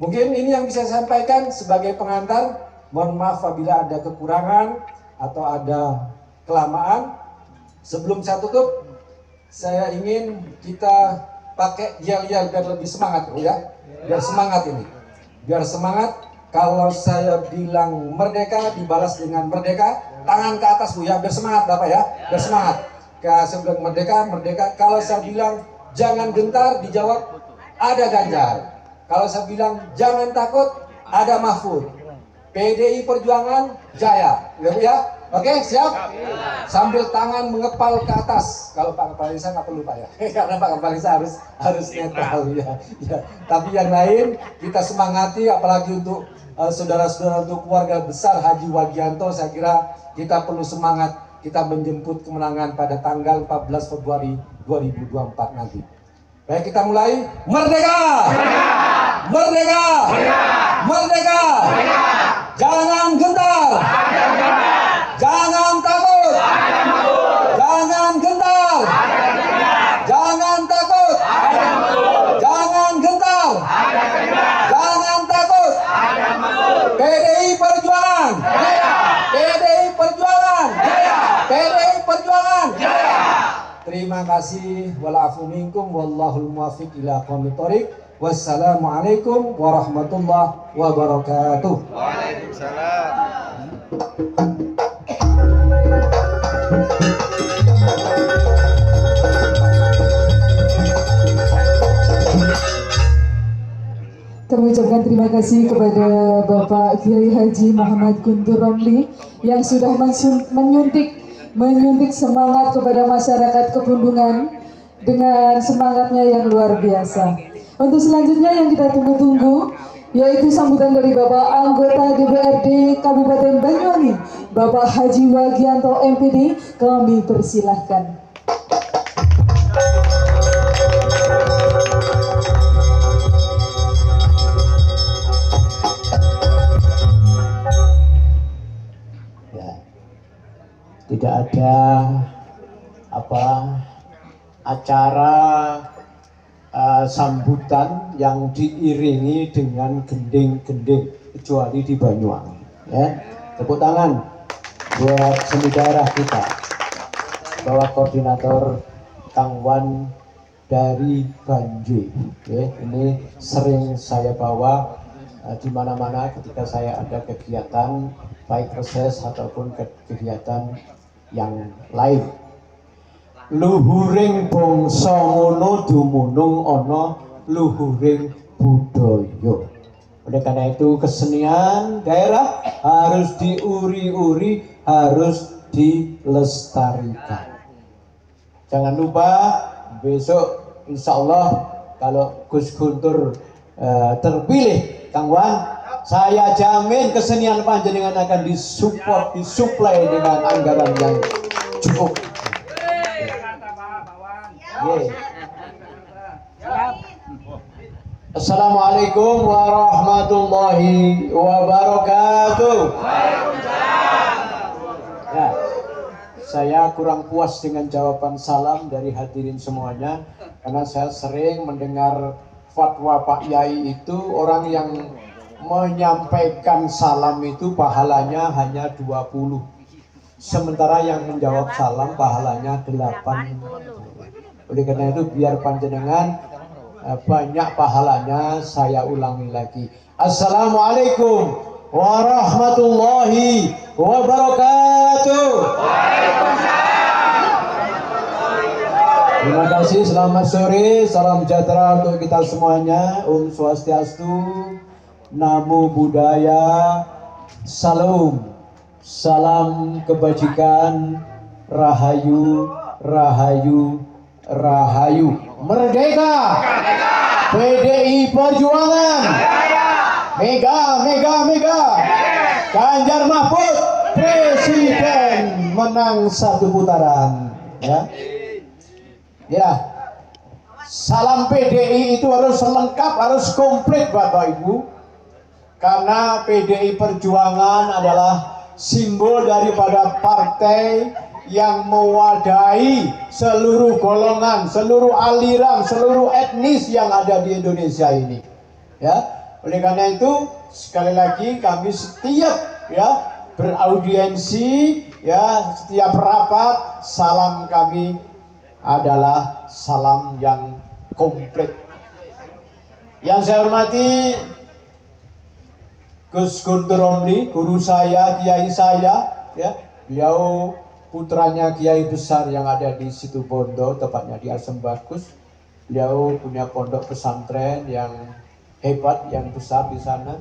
Mungkin ini yang bisa saya sampaikan sebagai pengantar. Mohon maaf apabila ada kekurangan atau ada kelamaan. Sebelum saya tutup, saya ingin kita pakai yel-yel biar lebih semangat, ya. Biar semangat ini. Biar semangat. Kalau saya bilang merdeka dibalas dengan merdeka, tangan ke atas Bu ya, biar semangat Bapak ya. Biar semangat. Kalau saya bilang merdeka, merdeka. Kalau saya bilang jangan gentar, dijawab ada Ganjar. Kalau saya bilang jangan takut, ada Mahfud. PDI Perjuangan jaya, ya? Oke, siap? Sambil tangan mengepal ke atas. Kalau Pak Kepala Desa nggak perlu Pak ya, karena Pak Kepala Desa harus netral ya. Tapi yang lain kita semangati, apalagi untuk saudara-saudara, untuk keluarga besar Haji Wagianto. Saya kira kita perlu semangat. Kita menjemput kemenangan pada tanggal 14 Februari 2024 nanti. Baik, kita mulai. Merdeka! Merdeka! Merdeka! Merdeka! Terima kasih. Walafu minkum wallahul muwaffiq ila aqwamit thoriq. Wassalamualaikum warahmatullahi wabarakatuh. Waalaikumsalam. Kami ucapkan terima kasih kepada Bapak Kiai Haji Muhammad Guntur Romli yang sudah menyuntik semangat kepada masyarakat Kepundungan dengan semangatnya yang luar biasa. Untuk selanjutnya yang kita tunggu-tunggu yaitu sambutan dari Bapak anggota DPRD Kabupaten Banyuwangi, Bapak Haji Wagianto MPD, kami persilahkan. Tidak ada acara sambutan yang diiringi dengan gending-gending kecuali di Banyuwangi. Ya, tepuk tangan buat seni daerah kita. Bawa koordinator Kang Wan dari Banjir. Ya, ini sering saya bawa di mana-mana ketika saya ada kegiatan baik reses ataupun kegiatan yang lain. Luhuring bangsa ngono dumunung ana luhuring budaya. Oleh karena itu kesenian daerah harus diuri-uri, harus dilestarikan. Jangan lupa besok insya Allah kalau Gus Guntur terpilih Kang Wan, saya jamin kesenian panjenengan akan disupport, disuplai dengan anggaran yang cukup. Assalamualaikum warahmatullahi wabarakatuh. Ya, saya kurang puas dengan jawaban salam dari hadirin semuanya karena saya sering mendengar fatwa Pak Yai itu orang yang menyampaikan salam itu pahalanya hanya 20, sementara yang menjawab salam pahalanya 80. Oleh karena itu biar panjenengan banyak pahalanya, saya ulangi lagi. Assalamualaikum warahmatullahi wabarakatuh. Terima kasih, selamat sore, salam sejahtera untuk kita semuanya. Om Swastiastu, Namo Buddhaya, Salam, salam kebajikan, Rahayu, Rahayu, Rahayu. Merdeka! PDI Perjuangan! Mega, mega, mega! Ganjar Mahfud, Presiden, menang 1 putaran. Ya, salam PDI itu harus lengkap, harus komplit Bapak Ibu. Karena PDI Perjuangan adalah simbol daripada partai yang mewadahi seluruh golongan, seluruh aliran, seluruh etnis yang ada di Indonesia ini. Ya, oleh karena itu sekali lagi kami setiap beraudiensi, setiap rapat, salam kami adalah salam yang komplit. Yang saya hormati Gus Guntur Romli, guru saya, kiai saya, beliau putranya kiai besar yang ada di Situbondo, tepatnya di Asem Bagus. Beliau punya pondok pesantren yang hebat, yang besar di sana.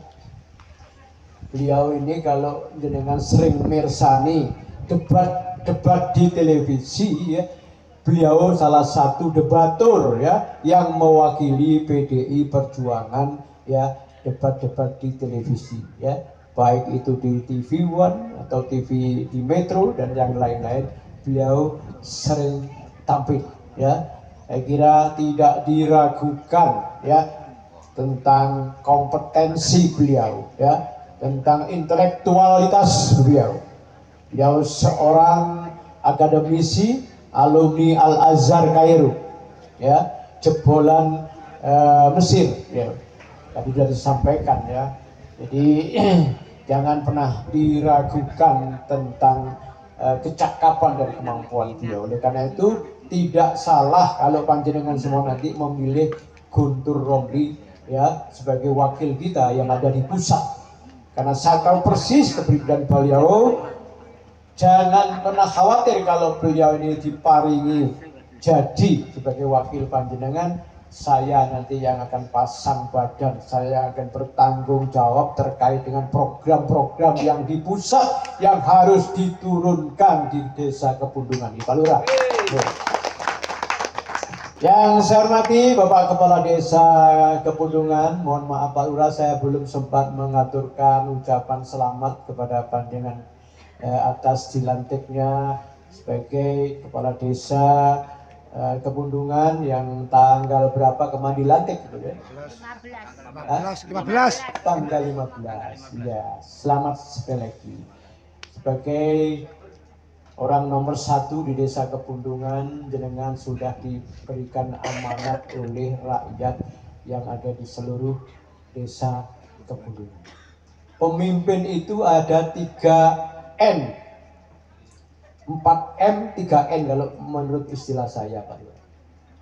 Beliau ini kalau jenengan sering mirsani debat di televisi, beliau salah satu debatur yang mewakili PDI Perjuangan debat-debat di televisi, baik itu di TV One atau TV di Metro dan yang lain-lain, beliau sering tampil. Saya kira tidak diragukan tentang kompetensi beliau, tentang intelektualitas beliau. Beliau seorang akademisi, alumni Al Azhar Kairo, jebolan Mesir. Tadi sudah disampaikan jadi jangan pernah diragukan tentang kecakapan dan kemampuan beliau. Oleh karena itu tidak salah kalau panjenengan semua nanti memilih Guntur Romli ya sebagai wakil kita yang ada di pusat, karena saya tahu persis kepribadian beliau. Jangan pernah khawatir kalau beliau ini diparingi jadi sebagai wakil panjenengan, saya nanti yang akan pasang badan, saya akan bertanggung jawab terkait dengan program-program yang di pusat yang harus diturunkan di Desa Kepundungan di Pak Lurah. Yang saya hormati Bapak Kepala Desa Kepundungan, mohon maaf Pak Lurah, saya belum sempat mengaturkan ucapan selamat kepada panjenengan atas dilantiknya sebagai Kepala Desa Kepundungan yang tanggal berapa kemarin dilantik gitu ya? 15. Tanggal 15. Ya, selamat sekali lagi. Sebagai orang nomor 1 di Desa Kepundungan, jenengan sudah diberikan amanat oleh rakyat yang ada di seluruh Desa Kepundungan. Pemimpin itu ada 3N, 4M, 3N kalau menurut istilah saya Pak.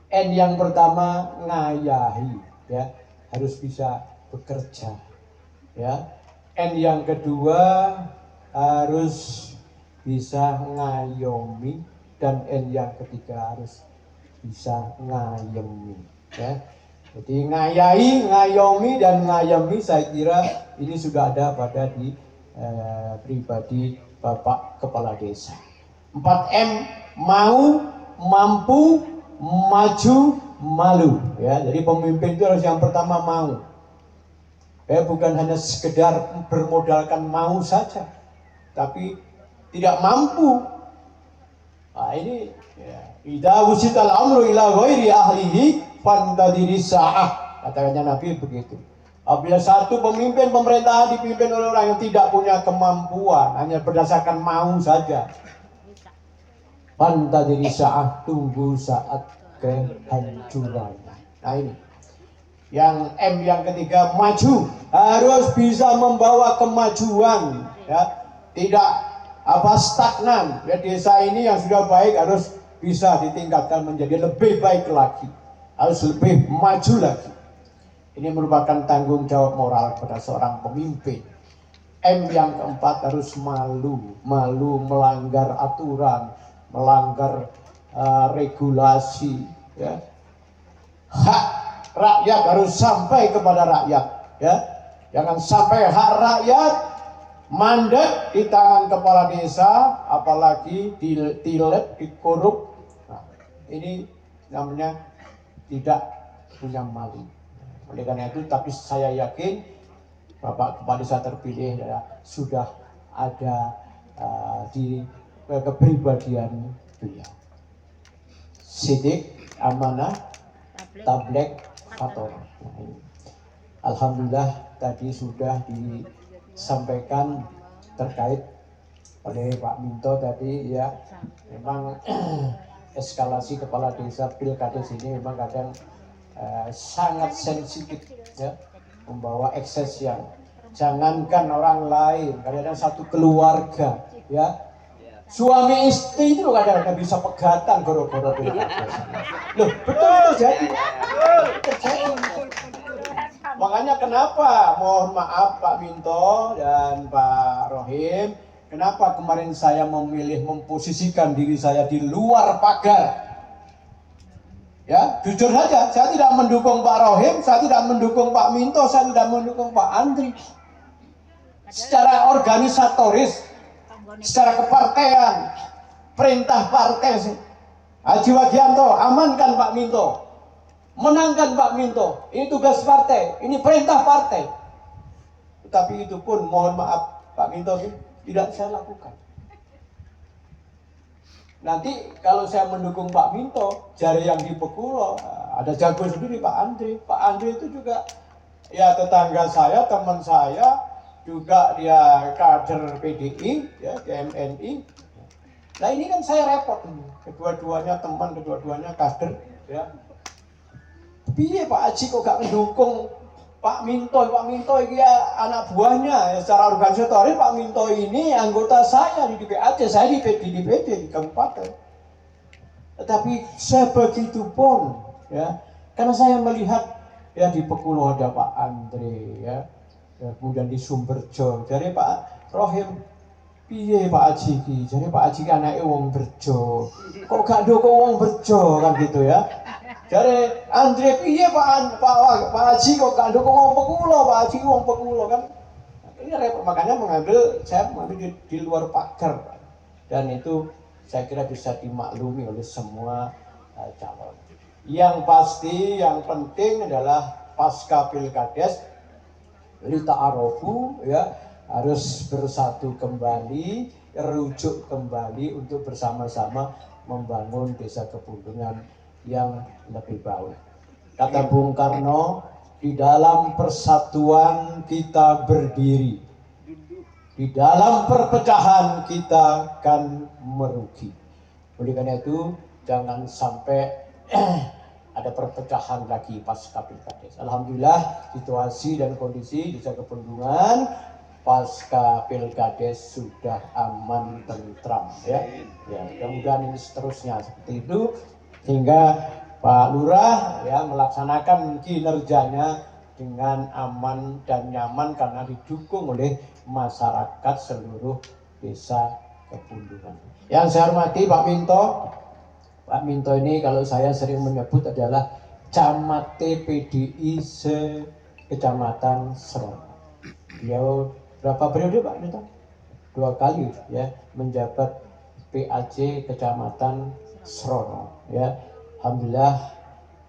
N yang pertama ngayahi, ya, harus bisa bekerja, ya. N yang kedua harus bisa ngayomi, dan N yang ketiga harus bisa ngayemi, ya. Jadi ngayahi, ngayomi, dan ngayemi saya kira ini sudah ada pada di pribadi Bapak Kepala Desa. 4M, mau, mampu, maju, malu, ya. Jadi pemimpin itu harus yang pertama mau, ya, bukan hanya sekedar bermodalkan mau saja, tapi tidak mampu. Nah, ini ya, idza wusital amru ila ghairi ahlihi fantadiri sa'ah, katanya Nabi begitu. Apabila satu pemimpin pemerintahan dipimpin oleh orang yang tidak punya kemampuan, hanya berdasarkan mau saja, fantadiri sa'ah, tunggu saat kehancuran. Nah ini yang M yang ketiga, maju, harus bisa membawa kemajuan, ya, tidak stagnan, ya. Desa ini yang sudah baik harus bisa ditingkatkan menjadi lebih baik lagi, harus lebih maju lagi. Ini merupakan tanggung jawab moral kepada seorang pemimpin. M yang keempat harus malu melanggar aturan, melanggar regulasi, ya. Hak rakyat harus sampai kepada rakyat, ya. Jangan sampai hak rakyat mandek di tangan kepala desa, apalagi ditilet, dikorup. Nah, ini namanya tidak punya malu. Oleh karena itu, tapi saya yakin Bapak Kepala Desa terpilih ya, sudah ada di kepribadian beliau. Sidik, amanah, tablek, fator. Alhamdulillah tadi sudah disampaikan terkait oleh Pak Minto tadi, ya. Memang eskalasi kepala desa pilkades ini memang kadang sangat sensitif, ya, membawa ekses yang jangankan orang lain, kadang-kadang satu keluarga, ya, suami istri itu kadang-kadang bisa pegatan gara-gara pilkades. Loh, betul terjadi. Makanya kenapa, mohon maaf Pak Minto dan Pak Rohim, kenapa kemarin saya memilih memposisikan diri saya di luar pagar. Ya, jujur saja, saya tidak mendukung Pak Rohim, saya tidak mendukung Pak Minto, saya tidak mendukung Pak Andri. Secara organisatoris, secara kepartean, perintah partai, Haji Wagianto, amankan Pak Minto, menangkan Pak Minto, ini tugas partai, ini perintah partai. Tetapi itu pun mohon maaf Pak Minto tidak saya lakukan. Nanti kalau saya mendukung Pak Minto, jari yang dipekulo, ada jago sendiri Pak Andri. Pak Andri itu juga ya tetangga saya, teman saya, juga dia kader PDI, ya, DMNI. Nah ini kan saya repot, kedua-duanya teman, kedua-duanya kader, ya. Piye Pak Haji kok gak mendukung Pak Minto? Pak Minto ini ya anak buahnya, ya, secara organisatoris Pak Minto ini anggota saya di DPAD, saya di DPD di kabupaten. Tetapi sebegitu pun ya, karena saya melihat ya di Pekulo ada Pak Andre ya, kemudian di Sumberjo dari Pak Rohim, piye Pak Aji ki, jadi Pak Aji ki anake wong Berjo, kok gak dukung wong Berjo kan gitu ya. Jadi Andre piye Pak Aji kok gak dukung wong Pekulo, Pak Aji wong Pekulo kan. Ini repot, makanya saya mengambil di luar pagar, dan itu saya kira bisa dimaklumi oleh semua calon. Yang pasti, yang penting adalah pasca Pilkades, Lita Arofu ya harus bersatu kembali, rujuk kembali untuk bersama-sama membangun desa Kepundungan yang lebih baik. Kata Bung Karno, di dalam persatuan kita berdiri, di dalam perpecahan kita akan merugi. Oleh karena itu, jangan sampai ada perpecahan lagi pasca Pilkades. Alhamdulillah situasi dan kondisi desa Kepundungan pasca Pilkades sudah aman tentram ya. Ya, mudah-mudahan ini seterusnya seperti itu sehingga Pak Lurah ya melaksanakan kinerjanya dengan aman dan nyaman karena didukung oleh masyarakat seluruh desa Kepundungan. Yang saya hormati Pak Minto. Pak Minto ini kalau saya sering menyebut adalah camat PDI se-Kecamatan Serono. Beliau berapa periode Pak Minto? 2 kali ya menjabat PAC Kecamatan Serono ya. Alhamdulillah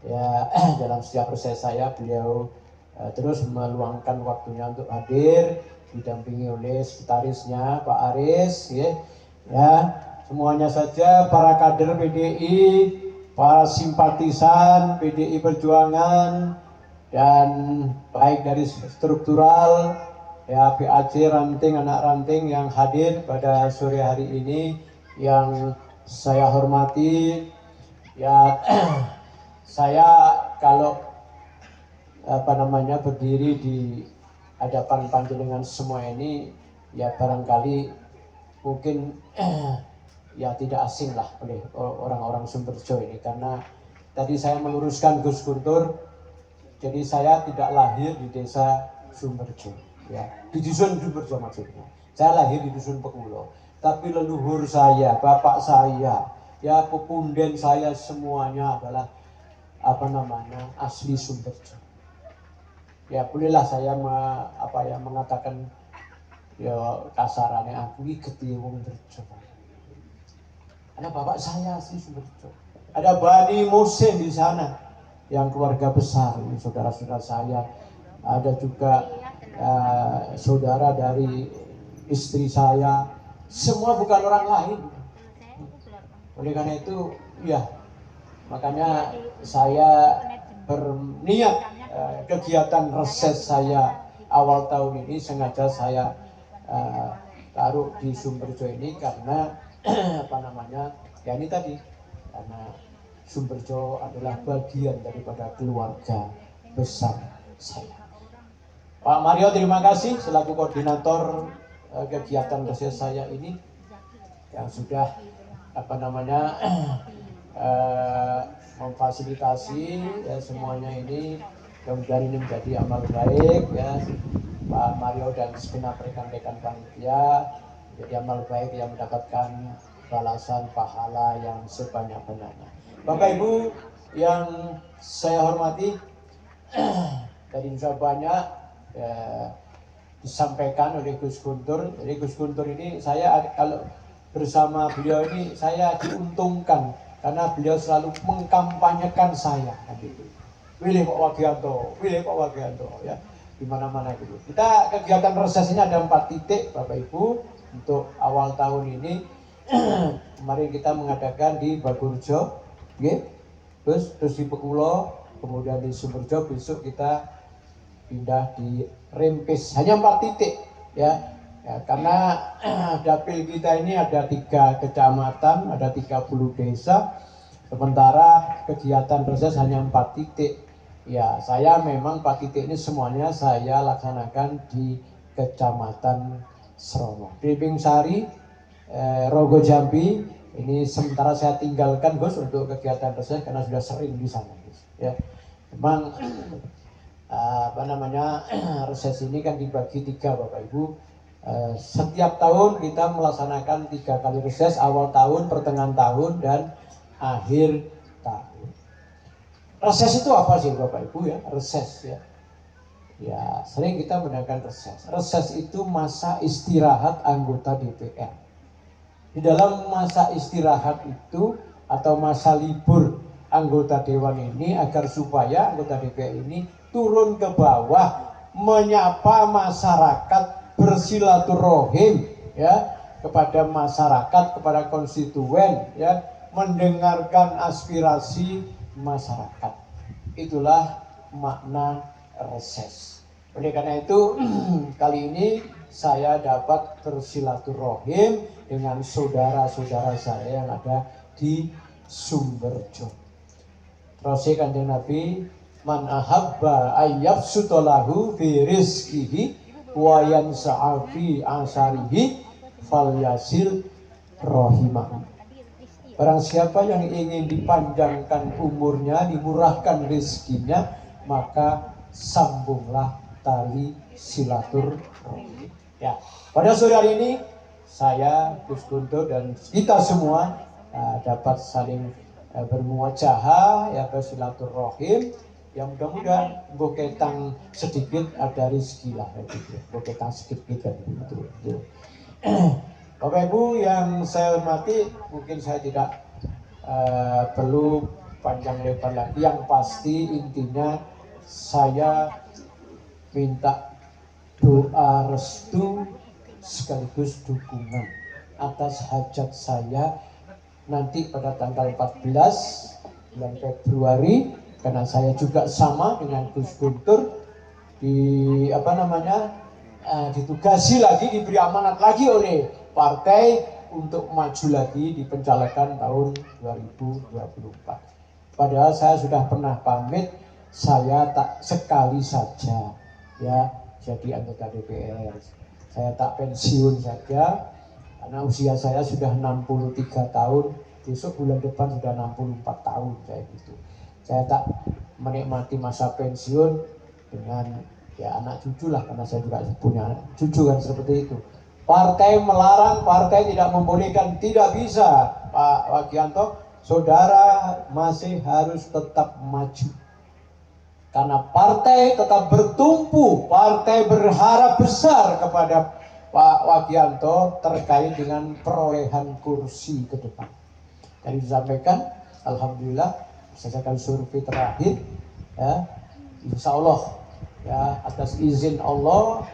ya dalam setiap proses saya beliau terus meluangkan waktunya untuk hadir, didampingi oleh sekretarisnya Pak Aris ya. Semuanya saja para kader PDI, para simpatisan PDI Perjuangan, dan baik dari struktural ya PAC ranting, anak ranting yang hadir pada sore hari ini yang saya hormati ya. Saya kalau berdiri di hadapan panjenengan semua ini ya barangkali mungkin ya tidak asing lah oleh orang-orang Sumberjo ini, karena tadi saya meluruskan Gus Guntur, jadi saya tidak lahir di desa Sumberjo ya, di dusun Sumberjo maksudnya. Saya lahir di dusun Pekulo, tapi leluhur saya, bapak saya, ya pepunden saya semuanya adalah asli Sumberjo. Ya bolehlah saya mengatakan ya kasarannya aku iki gede wong Berjo. Karena bapak saya asli Sumberjo. Ada Bani Musim di sana yang keluarga besar, ini saudara-saudara saya. Ada juga saudara dari istri saya. Semua bukan orang lain. Oleh karena itu, ya makanya saya berniat kegiatan reses saya awal tahun ini sengaja saya taruh di Sumberjo ini karena ya ini tadi, karena Sumberjo adalah bagian daripada keluarga besar saya. Pak Mario, terima kasih selaku koordinator kegiatan reses saya ini yang sudah memfasilitasi ya semuanya ini. Mudah-mudahan ini menjadi amal baik ya Pak Mario dan segenap rekan-rekan panitia, jadi amal baik yang mendapatkan balasan pahala yang sebanyak-banyaknya. Bapak Ibu yang saya hormati, tadi sudah banyak disampaikan oleh Gus Guntur. Jadi Gus Guntur ini saya kalau bersama beliau ini saya diuntungkan karena beliau selalu mengkampanyekan saya gitu. Pilih Pak Wagianto ya, di mana-mana gitu. Kita kegiatan reses ini ada 4 titik Bapak Ibu untuk awal tahun ini. Kemarin kita mengadakan di Bagurjo, terus di Pekulo, kemudian di Sumberjo, besok kita pindah di Rempis. Hanya 4 titik ya, karena dapil kita ini ada 3 kecamatan, ada 30 desa, sementara kegiatan reses hanya 4 titik. Ya, saya memang 4 titik ini semuanya saya laksanakan di Kecamatan Serono, Dripping Sari, Rogo Jambi, Ini sementara saya tinggalkan Gus untuk kegiatan reses karena sudah sering di sana Gus. Ya, memang reses ini kan dibagi 3 Bapak Ibu. Setiap tahun kita melaksanakan 3 kali reses, awal tahun, pertengahan tahun, dan akhir tahun. Reses itu apa sih Bapak Ibu ya? Reses ya. Ya, sering kita menggunakan reses. Reses itu masa istirahat anggota DPR. Di dalam masa istirahat itu atau masa libur anggota dewan ini agar supaya anggota DPR ini turun ke bawah menyapa masyarakat, bersilaturahim ya kepada masyarakat, kepada konstituen ya, mendengarkan aspirasi masyarakat. Itulah makna reses. Oleh karena itu kali ini saya dapat bersilaturahim dengan saudara-saudara saya yang ada di Sumberjo. Terus Kanjeng Nabi, man ahabba ayyabsutolahu fi rizkihi wa yansa'a fi asarihi falyasil rahimahu. Barang siapa yang ingin dipanjangkan umurnya, dimurahkan rezekinya, maka sambunglah tali silaturahim. Ya, pada sore hari ini saya, Gus Guntur, dan kita semua dapat saling bermuajahah ya, bersilaturahim. Ya mudah-mudahan boketang sedikit ada rezeki lah gitu. Boketang sedikit kan gitu. Bapak Ibu yang saya hormati, mungkin saya tidak perlu panjang lebar lagi. Yang pasti intinya saya minta doa restu sekaligus dukungan atas hajat saya nanti pada tanggal 14 bulan Februari, karena saya juga sama dengan Gus Guntur ditugasi lagi, diberi amanat lagi oleh partai untuk maju lagi di pencalekan tahun 2024. Padahal saya sudah pernah pamit, saya tak sekali saja ya jadi anggota DPR. Saya tak pensiun saja karena usia saya sudah 63 tahun. Besok bulan depan sudah 64 tahun saya gitu. Saya tak menikmati masa pensiun dengan ya anak cucu lah, karena saya juga punya cucu kan seperti itu. Partai melarang, partai tidak membolehkan, tidak bisa Pak Wagianto. Saudara masih harus tetap maju. Karena partai tetap bertumpu, partai berharap besar kepada Pak Wagianto terkait dengan perolehan kursi ke depan. Tadi disampaikan, alhamdulillah, berdasarkan survei terakhir, ya, insya Allah, ya, atas izin Allah,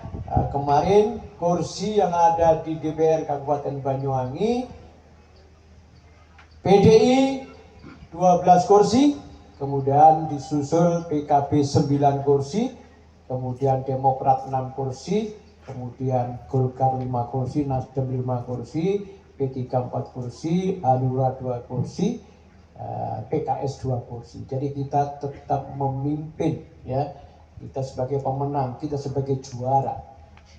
kemarin kursi yang ada di DPR Kabupaten Banyuwangi, PDI 12 kursi, kemudian disusul PKB 9 kursi, kemudian Demokrat 6 kursi, kemudian Golkar 5 kursi, Nasdem 5 kursi, P3 4 kursi, Hanura 2 kursi, PKS 2 kursi. Jadi kita tetap memimpin ya, kita sebagai pemenang, kita sebagai juara.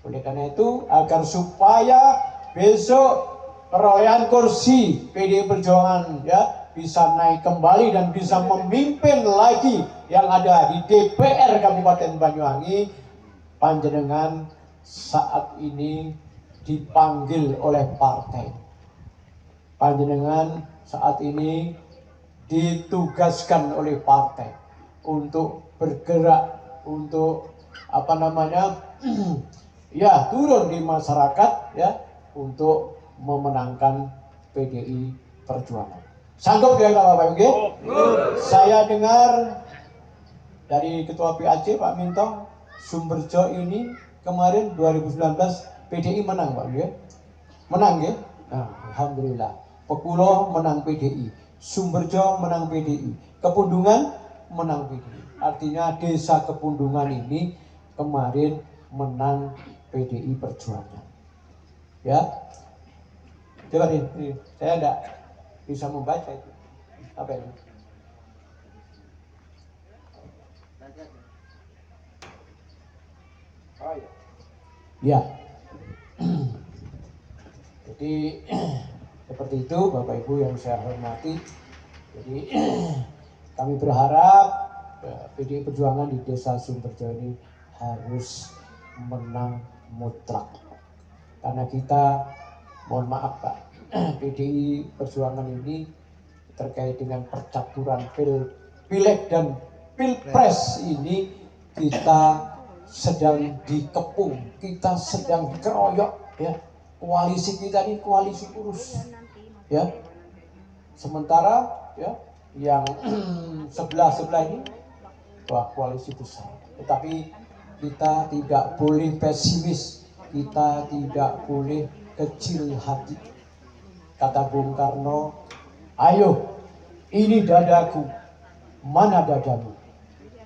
Oleh karena itu, agar supaya besok perolehan kursi PDI Perjuangan ya bisa naik kembali dan bisa memimpin lagi yang ada di DPR Kabupaten Banyuwangi, panjenengan saat ini dipanggil oleh partai. Panjenengan saat ini ditugaskan oleh partai untuk bergerak, untuk ya turun di masyarakat ya untuk memenangkan PDI Perjuangan. Sanggup ya Bapak Ibu? Saya dengar dari Ketua PAC Pak Minto, Sumberjo ini kemarin 2019 PDI menang Pak Ibu ya? Menang ya? Nah, alhamdulillah. Pekulo menang PDI, Sumberjo menang PDI, Kepundungan menang PDI. Artinya desa Kepundungan ini kemarin menang PDI Perjuangan. Ya, coba ini saya tidak bisa membaca itu. Apa ini? Ya. Jadi Seperti itu Bapak Ibu yang saya hormati. Jadi kami berharap PDI Perjuangan di Desa Sumberjo ini harus menang mutlak. Karena kita, mohon maaf Pak, PDI Perjuangan ini terkait dengan percaturan pileg dan pilpres ini kita sedang dikepung, kita sedang dikeroyok ya. Koalisi kita ini koalisi kurus ya. Sementara ya yang sebelah ini wah koalisi besar. Tetapi kita tidak boleh pesimis, kita tidak boleh kecil hati. Kata Bung Karno, ayo ini dadaku, mana dadamu?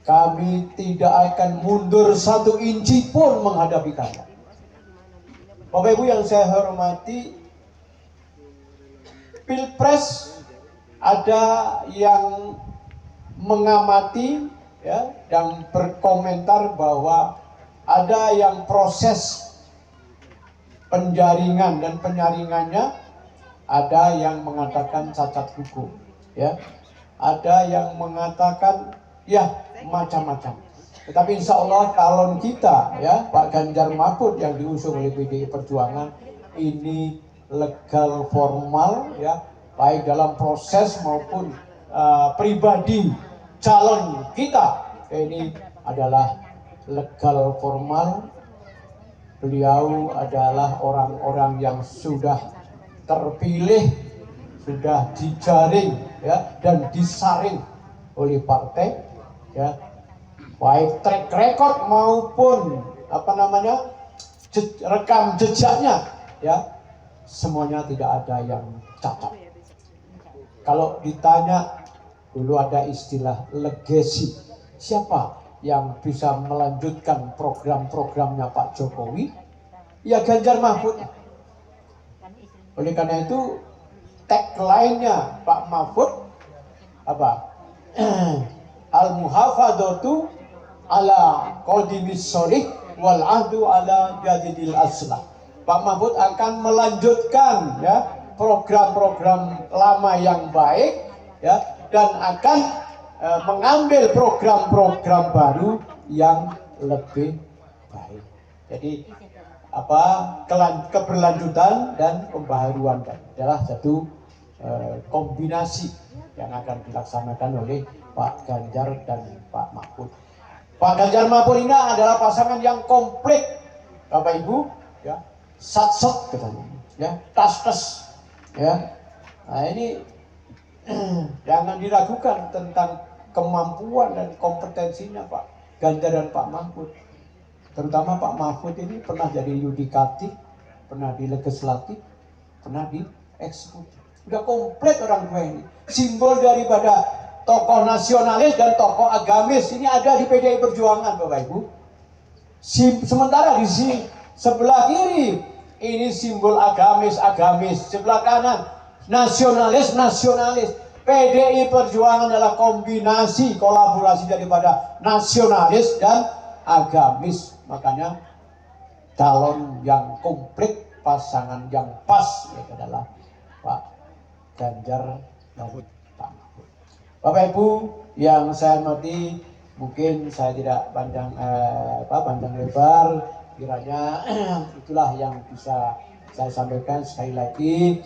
Kami tidak akan mundur 1 inci pun menghadapi kalian. Bapak Ibu yang saya hormati, Pilpres ada yang mengamati ya dan berkomentar bahwa ada yang proses penjaringan dan penyaringannya, ada yang mengatakan cacat hukum ya, ada yang mengatakan ya macam-macam. Tetapi insya Allah calon kita ya Pak Ganjar Mahfud yang diusung oleh PDI Perjuangan ini legal formal ya, baik dalam proses maupun pribadi calon kita ini adalah legal formal. Beliau adalah orang-orang yang sudah terpilih, sudah dijaring ya dan disaring oleh partai ya, baik track record maupun rekam jejaknya ya, semuanya tidak ada yang cacat. Kalau ditanya dulu ada istilah legacy, siapa yang bisa melanjutkan program-programnya Pak Jokowi? Ya Ganjar Mahfud. Oleh karena itu tagline-nya Pak Mahfud apa? Al-muhafadzatu ala qadimis sholih wal ahdu ala jadidil aslah. Pak Mahfud akan melanjutkan ya program-program lama yang baik ya, dan akan mengambil program-program baru yang lebih baik. Jadi keberlanjutan dan pembaharuan adalah satu kombinasi yang akan dilaksanakan oleh Pak Ganjar dan Pak Mahfud. Pak Ganjar Mahfud ini adalah pasangan yang komplit, Bapak Ibu, ya, sat-sat katanya, ya, tas-tas, ya. Nah ini jangan diragukan tentang kemampuan dan kompetensinya Pak Ganjar dan Pak Mahfud. Terutama Pak Mahfud ini pernah jadi yudikatif, pernah di legislatif, pernah di eksekutif. Sudah komplit orang tua ini. Simbol daripada tokoh nasionalis dan tokoh agamis ini ada di PDI Perjuangan, Bapak Ibu. Sementara di sini sebelah kiri ini simbol agamis, sebelah kanan nasionalis. PDI Perjuangan adalah kombinasi kolaborasi daripada nasionalis dan agamis. Makanya calon yang komplit, pasangan yang pas itu adalah Pak Ganjar dan Pak Mahfud. Bapak Ibu yang saya hormati, mungkin saya tidak panjang lebar, kiranya itulah yang bisa saya sampaikan. Sekali lagi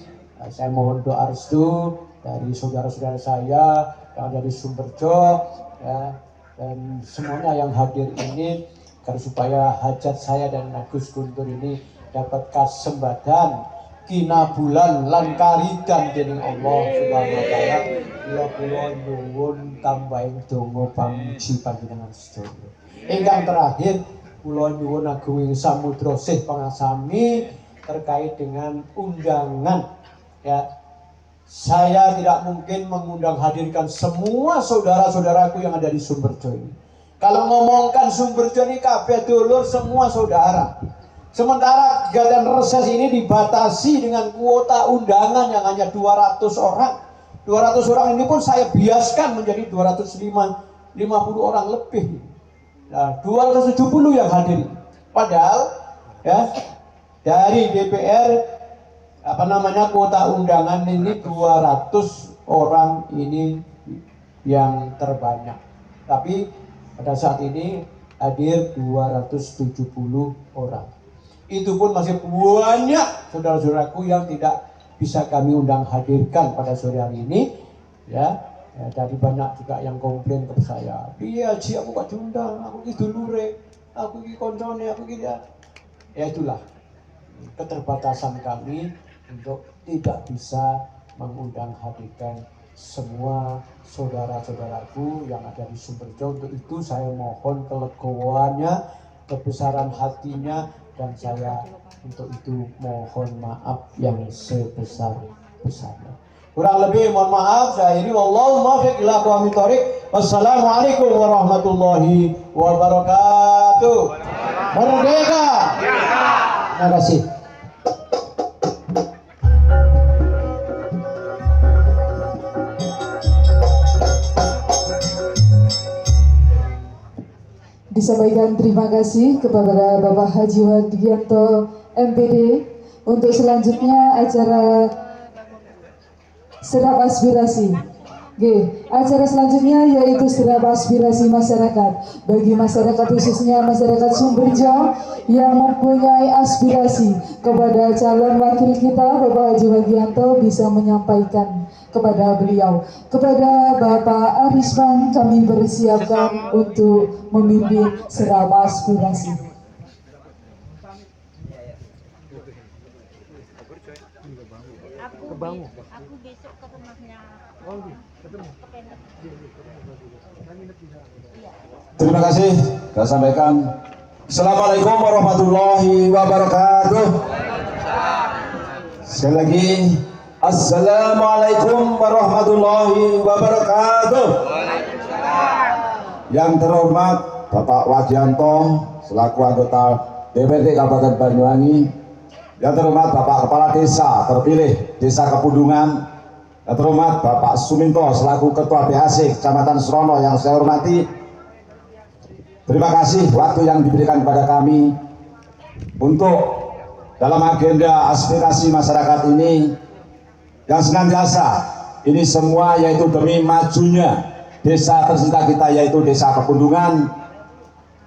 saya mohon doa restu dari saudara-saudara saya yang ada di Sumberjo ya, dan semuanya yang hadir ini, agar supaya hajat saya dan Gus Guntur ini dapat kasembadan kina bulan lan karidan dening Allah Subhanahu wa taala. Kula nyuwun tambahin donga pamuji panjenengan sedaya. Ingkang terakhir kula nyuwun agunging samudra sih pangasami terkait dengan undangan ya. Saya tidak mungkin mengundang hadirkan semua saudara-saudaraku yang ada di Sumberjo ini. Kalau ngomongkan Sumberjo ini kabeh dulur semua saudara. Sementara kegiatan reses ini dibatasi dengan kuota undangan yang hanya 200 orang. 200 orang ini pun saya biaskan menjadi 250 orang lebih. Nah, 270 yang hadir. Padahal ya dari DPR kuota undangan ini 200 orang ini yang terbanyak. Tapi pada saat ini hadir 270 orang. Itu pun masih banyak saudara-saudaraku yang tidak bisa kami undang hadirkan pada sore hari ini. Ya, tadi banyak juga yang komplain ke saya. Iya, Ci, aku gak diundang, aku ini dulure, aku ini koncone, aku ini ya. Ya itulah keterbatasan kami untuk tidak bisa mengundang hadirkan semua saudara-saudaraku yang ada di Sumberjo. Untuk itu saya mohon kelegowoannya, kebesaran hatinya, dan saya untuk itu mohon maaf yang sebesar-besarnya. Kurang lebih mohon maaf, saya ini wallahu muwaffiq ila aqwamit thoriq. Wassalamualaikum warahmatullahi wabarakatuh. Merdeka. Terima kasih. Disampaikan terima kasih kepada Bapak Haji Wadianto MPD. Untuk selanjutnya acara serap aspirasi. Acara selanjutnya yaitu serap aspirasi masyarakat. Bagi masyarakat khususnya masyarakat Sumberjo yang mempunyai aspirasi kepada calon wakil kita Bapak Haji Wadianto bisa menyampaikan kepada beliau. Kepada Bapak Arisman kami bersiapkan untuk memimpin serap aspirasi. Aku besok ke rumahnya. Terima kasih. Saya sampaikan. Assalamualaikum warahmatullahi wabarakatuh. Sekali lagi. Assalamualaikum warahmatullahi wabarakatuh. Yang terhormat Bapak Wadianto selaku anggota DPRD Kabupaten Banyuwangi. Yang terhormat Bapak Kepala Desa terpilih Desa Kepundungan. Yang terhormat Bapak Suminto selaku Ketua BHC Kecamatan Serono yang saya hormati. Terima kasih waktu yang diberikan kepada kami untuk dalam agenda aspirasi masyarakat ini yang senantiasa ini semua yaitu demi majunya desa tercinta kita yaitu Desa Kepundungan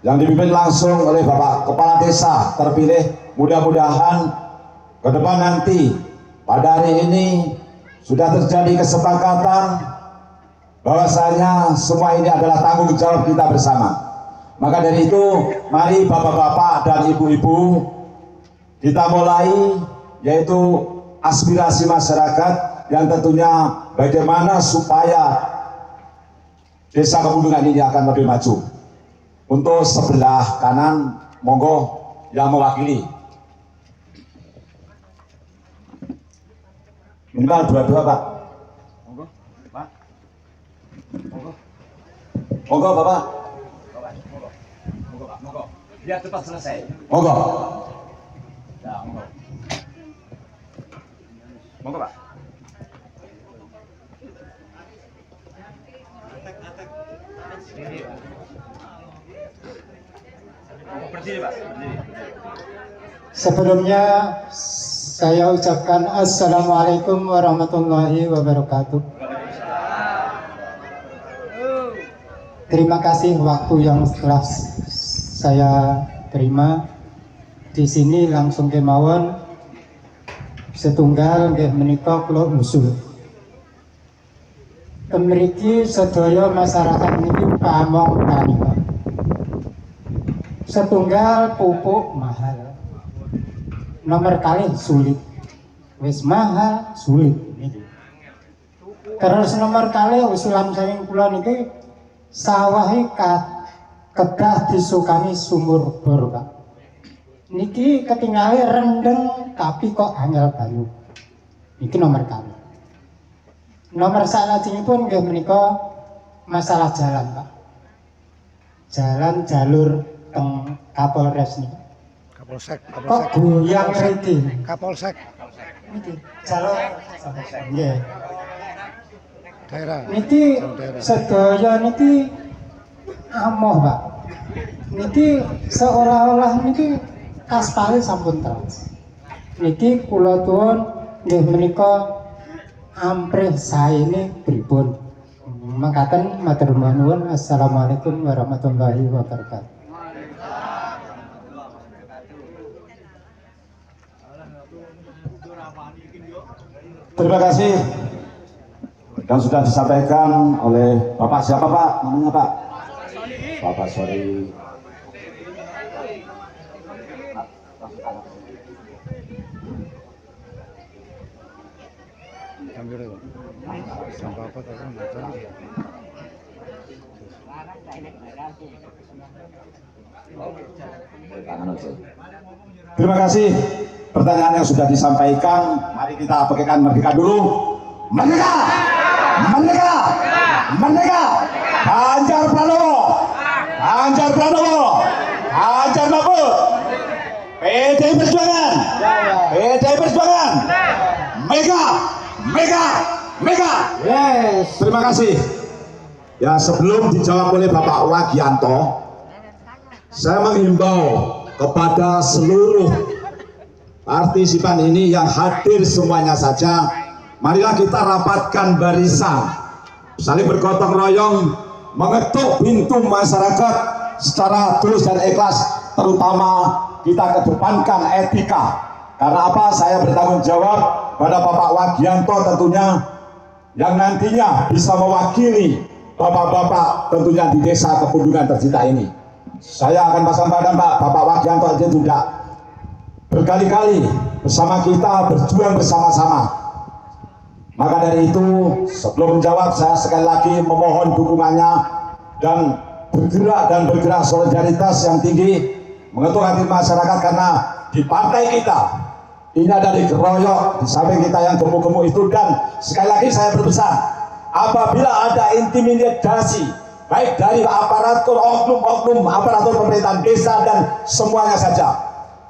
yang dipimpin langsung oleh Bapak Kepala Desa terpilih. Mudah-mudahan ke depan nanti pada hari ini sudah terjadi kesepakatan bahwasanya semua ini adalah tanggung jawab kita bersama. Maka dari itu mari bapak-bapak dan ibu-ibu kita mulai yaitu aspirasi masyarakat yang tentunya bagaimana supaya Desa Kepundungan ini akan lebih maju. Untuk sebelah kanan monggo yang mewakili. Minimal dua-dua Pak. Monggo Pak. Monggo Bapak. Monggo. Biar cepat selesai. Monggo. Ya, monggo. Monggo Pak. Berdiri Pak. Sebelumnya saya ucapkan Assalamualaikum warahmatullahi wabarakatuh. Terima kasih waktu yang telah saya terima di sini langsung kemawon setunggal nggih menika kula usul. Mriki sedaya masyarakat niki pamong tani. Setunggal pupuk mahal. Nomor kali sulit. Wis mahal sulit niki. Terus nomor kali usulan saking kula niki sawahe kedah disukani sumur bor, Pak. Niki ketinggalan rendeng tapi kok angel banyu. Niki nomor kali. Nomor salajengipun nggih menika masalah jalan, Pak. Jalan jalur teng Kapolres niki. Kapolsek. Kok goyang riki. Kapolsek. Niki jalur nggih. Daerah. Niki sedaya niki amoh, Pak. Niki seolah-olah niki aspale sampun terus. Niki kula tuwun Nggih menika amprih saene pripun. Mangkaten matur nuwun. Assalamualaikum warahmatullahi wabarakatuh. Terima kasih yang sudah disampaikan oleh Bapak siapa Pak? Namanya Pak? Bapak Sori. Terima kasih pertanyaan yang sudah disampaikan. Mari kita pakaikan merdeka dulu. Merdeka! Merdeka! Merdeka! Ganjar Pranowo! Ganjar Pranowo! Ganjar Mahfud! PDI Perjuangan! PDI Perjuangan! Mega! Mega! Mega! Yes. Terima kasih. Ya, sebelum dijawab oleh Bapak Wagianto, saya menghimbau kepada seluruh partisipan ini yang hadir semuanya saja, marilah kita rapatkan barisan, saling bergotong royong, mengetuk pintu masyarakat secara tulus dan ikhlas, terutama kita kedepankan etika. Karena apa? Saya bertanggung jawab pada Bapak Wagianto tentunya, yang nantinya bisa mewakili bapak-bapak tentunya di desa Kepundungan tercinta ini. Saya akan pasang badan Bapak Wagianto aja sudah berkali-kali bersama kita berjuang bersama-sama. Maka dari itu sebelum menjawab, saya sekali lagi memohon dukungannya dan bergerak solidaritas yang tinggi mengetuk hati masyarakat, karena di partai kita ini ada dikeroyok di samping kita yang gemuk-gemuk itu. Dan sekali lagi saya berpesan, apabila ada intimidasi baik dari aparatur oknum aparatur pemerintahan desa dan semuanya saja,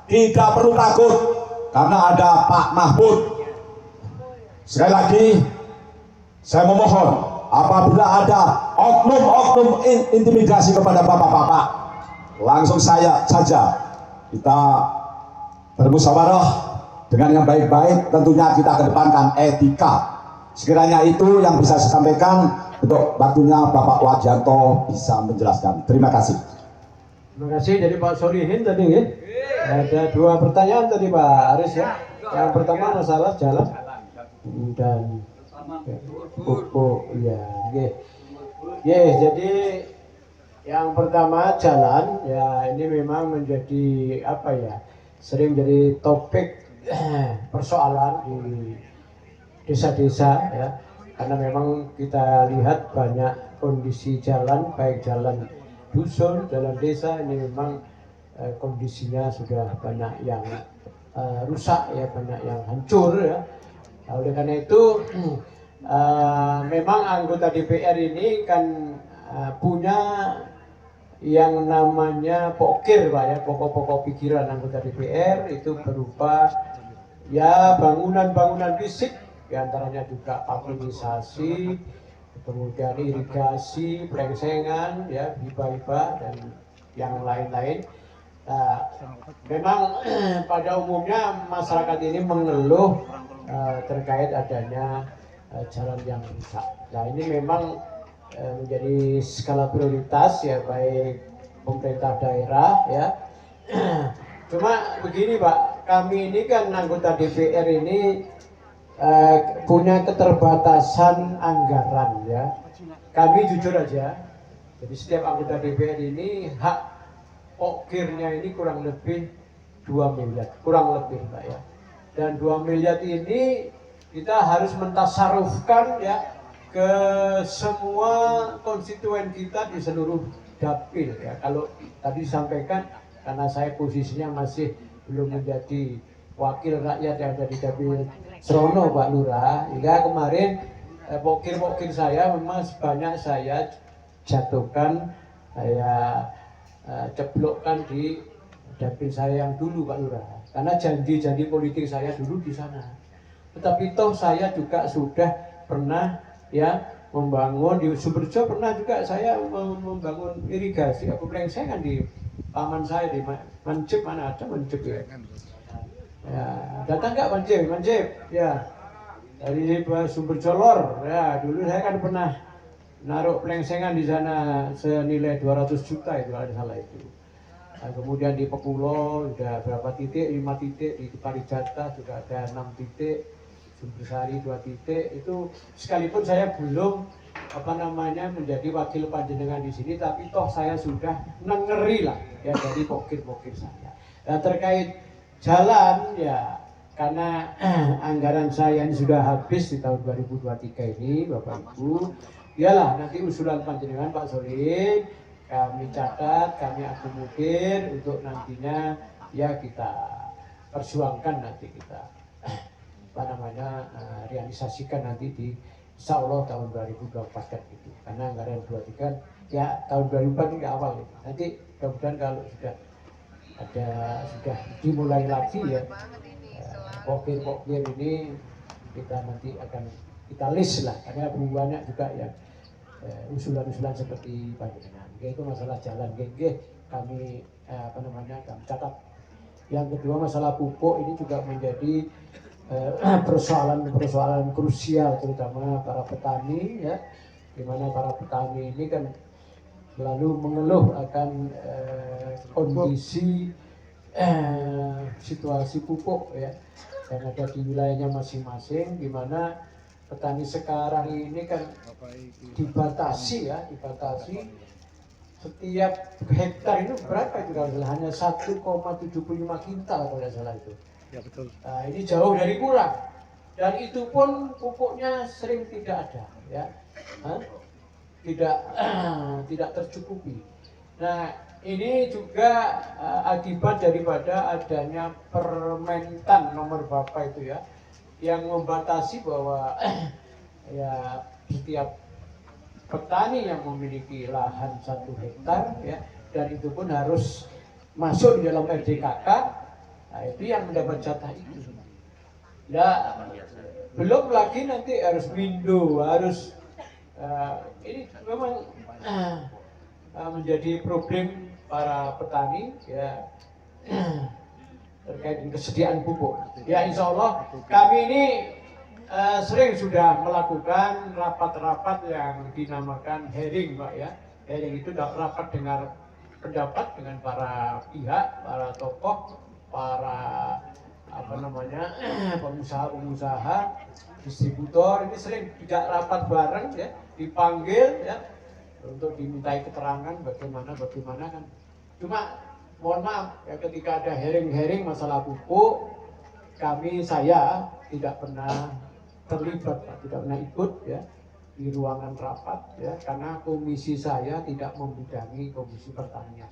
tidak perlu takut karena ada Pak Mahfud. Sekali lagi saya memohon, apabila ada oknum intimidasi kepada bapak-bapak, langsung saya saja kita bermusyawarah dengan yang baik-baik, tentunya kita kedepankan etika. Sekiranya itu yang bisa saya sampaikan. Untuk waktunya Bapak Wagianto bisa menjelaskan. Terima kasih. Terima kasih dari Pak Solihin tadi ya. Ada dua pertanyaan tadi Pak Aris ya. Yang pertama masalah jalan dan pupuk ya. Jadi yang pertama jalan ya, ini memang menjadi apa ya, sering jadi topik persoalan di desa-desa ya. Karena memang kita lihat banyak kondisi jalan, baik jalan dusun, jalan desa, ini memang kondisinya sudah banyak yang rusak ya, banyak yang hancur ya. Nah, oleh karena itu memang anggota DPR ini kan punya yang namanya pokir Pak ya, pokok-pokok pikiran anggota DPR itu berupa ya bangunan-bangunan fisik, diantaranya juga pabrinisasi, kemudian irigasi, plengsengan, ya, hibah-hibah dan yang lain-lain. Nah, memang pada umumnya masyarakat ini mengeluh terkait adanya jalan yang rusak. Nah, ini memang menjadi skala prioritas ya, baik pemerintah daerah ya. Cuma begini Pak, kami ini kan anggota DPR ini punya keterbatasan anggaran ya. Kami jujur aja, jadi setiap anggota DPR ini hak pokirnya ini kurang lebih 2 miliar, kurang lebih Pak ya. Dan 2 miliar ini kita harus mentasarufkan ya ke semua konstituen kita di seluruh dapil ya. Kalau tadi disampaikan, karena saya posisinya masih belum menjadi wakil rakyat yang ada di dapil Serono Pak Lurah, hingga kemarin pokir-pokir saya memang sebanyak saya jatuhkan, saya ceblokkan di dapil saya yang dulu Pak Lurah, karena janji-janji politik saya dulu di sana. Tetapi toh saya juga sudah pernah ya membangun di Sumberjo, pernah juga saya membangun irigasi atau plengsengan di paman saya di Mencep, mana ada Mencep ya. Ya, datang nggak Mancip? Ya, dari Sumber Jolor. Ya, dulu saya kan pernah naruh pelengsengan di sana senilai 200 juta itu kalau salah itu. Nah, kemudian di Pekulo sudah berapa titik, 5 titik, di Parijata juga ada 6 titik, Sumbersari 2 titik. Itu sekalipun saya belum menjadi wakil panjenengan di sini, tapi toh saya sudah ngeri lah ya dari pokir-pokir saya. Nah, terkait jalan ya, karena anggaran saya ini sudah habis di tahun 2023 ini, Bapak Ibu. Iyalah, nanti usulan panjenengan Pak Solihin kami catat, kami akomodir untuk nantinya ya kita perjuangkan, nanti kita realisasikan nanti di insya Allah tahun 2024 kan gitu. Karena anggaran 23 ya tahun 2024 ini awal ya. Nanti mudah-mudahan kalau sudah dimulai lagi ya pokir-pokir ini kita nanti akan kita list lah, karena banyak juga yang usulan-usulan seperti panjenengan. Itu masalah jalan kami kami catat. Yang kedua masalah pupuk ini juga menjadi persoalan krusial, terutama para petani ya, di mana para petani ini kan selalu mengeluh akan kondisi situasi pupuk ya, yang ada di wilayahnya masing-masing, di mana petani sekarang ini kan dibatasi setiap hektar itu berapa itu kalau salah, hanya 1,75 kintal kalau tidak salah itu. Ya betul. Nah, ini jauh dari kurang, dan itu pun pupuknya sering tidak ada ya, tidak tercukupi. Nah, ini juga akibat daripada adanya Permentan nomor berapa itu ya, yang membatasi bahwa ya setiap petani yang memiliki lahan 1 hektar ya, dan itu pun harus masuk di dalam RDKK. Nah, itu yang mendapat jatah itu. Nah, belum lagi nanti harus window, harus ini memang menjadi problem para petani ya terkait dengan kesediaan pupuk. Ya, insya Allah kami ini sering sudah melakukan rapat-rapat yang dinamakan hearing, Pak ya. Hearing itu rapat dengar pendapat dengan para pihak, para tokoh, para pengusaha-pengusaha, distributor. Ini sering tidak rapat bareng ya, dipanggil ya untuk dimintai keterangan bagaimana kan. Cuma mohon maaf ya, ketika ada hearing masalah pupuk, saya tidak pernah terlibat, tidak pernah ikut ya di ruangan rapat ya, karena komisi saya tidak membidangi komisi pertanian.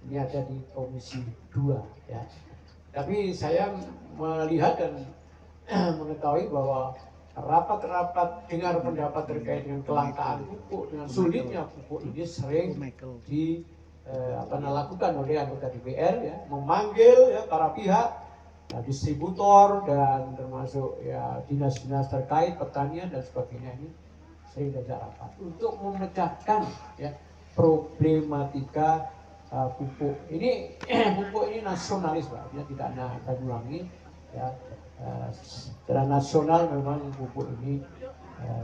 Ini ada di komisi 2 ya. Tapi saya melihat dan mengetahui bahwa rapat-rapat dengar pendapat terkait dengan kelangkaan pupuk, dengan sulitnya pupuk ini sering dilakukan oleh anggota DPR ya, memanggil ya para pihak, distributor dan termasuk ya dinas-dinas terkait pertanian dan sebagainya, ini sering diajak rapat untuk memecahkan ya problematika pupuk ini. Pupuk ini nasionalis, Pak, ya, tidak akan ulangi ya. Secara nasional memang pupuk ini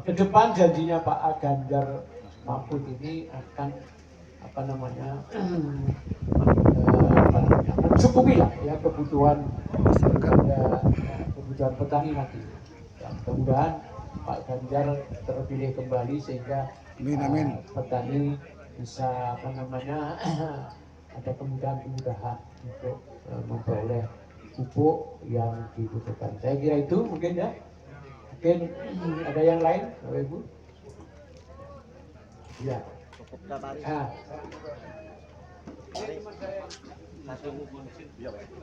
ke depan janjinya Pak Ganjar Mahfud ini akan mencukupi lah ya kebutuhan petani nanti. Ya, mudah-mudahan Pak Ganjar terpilih kembali sehingga petani bisa ada kemudahan-kemudahan untuk memperoleh pupuk yang dibutuhkan. Saya kira itu mungkin ya. Mungkin ada yang lain, Bapak Ibu? Ya.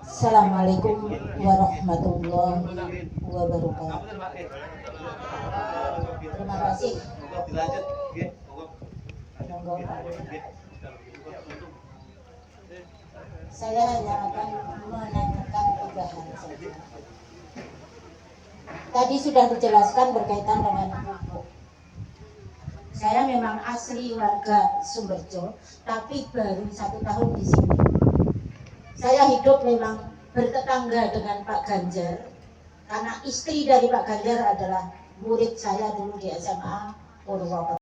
Assalamualaikum warahmatullahi wabarakatuh. Terima kasih. Saya hanya akan menanyakan 3 hal saja. Tadi sudah dijelaskan berkaitan dengan pupuk. Saya memang asli warga Sumberjo, tapi baru 1 tahun di sini. Saya hidup memang bertetangga dengan Pak Ganjar karena istri dari Pak Ganjar adalah murid saya dulu di SMA Purwokerto.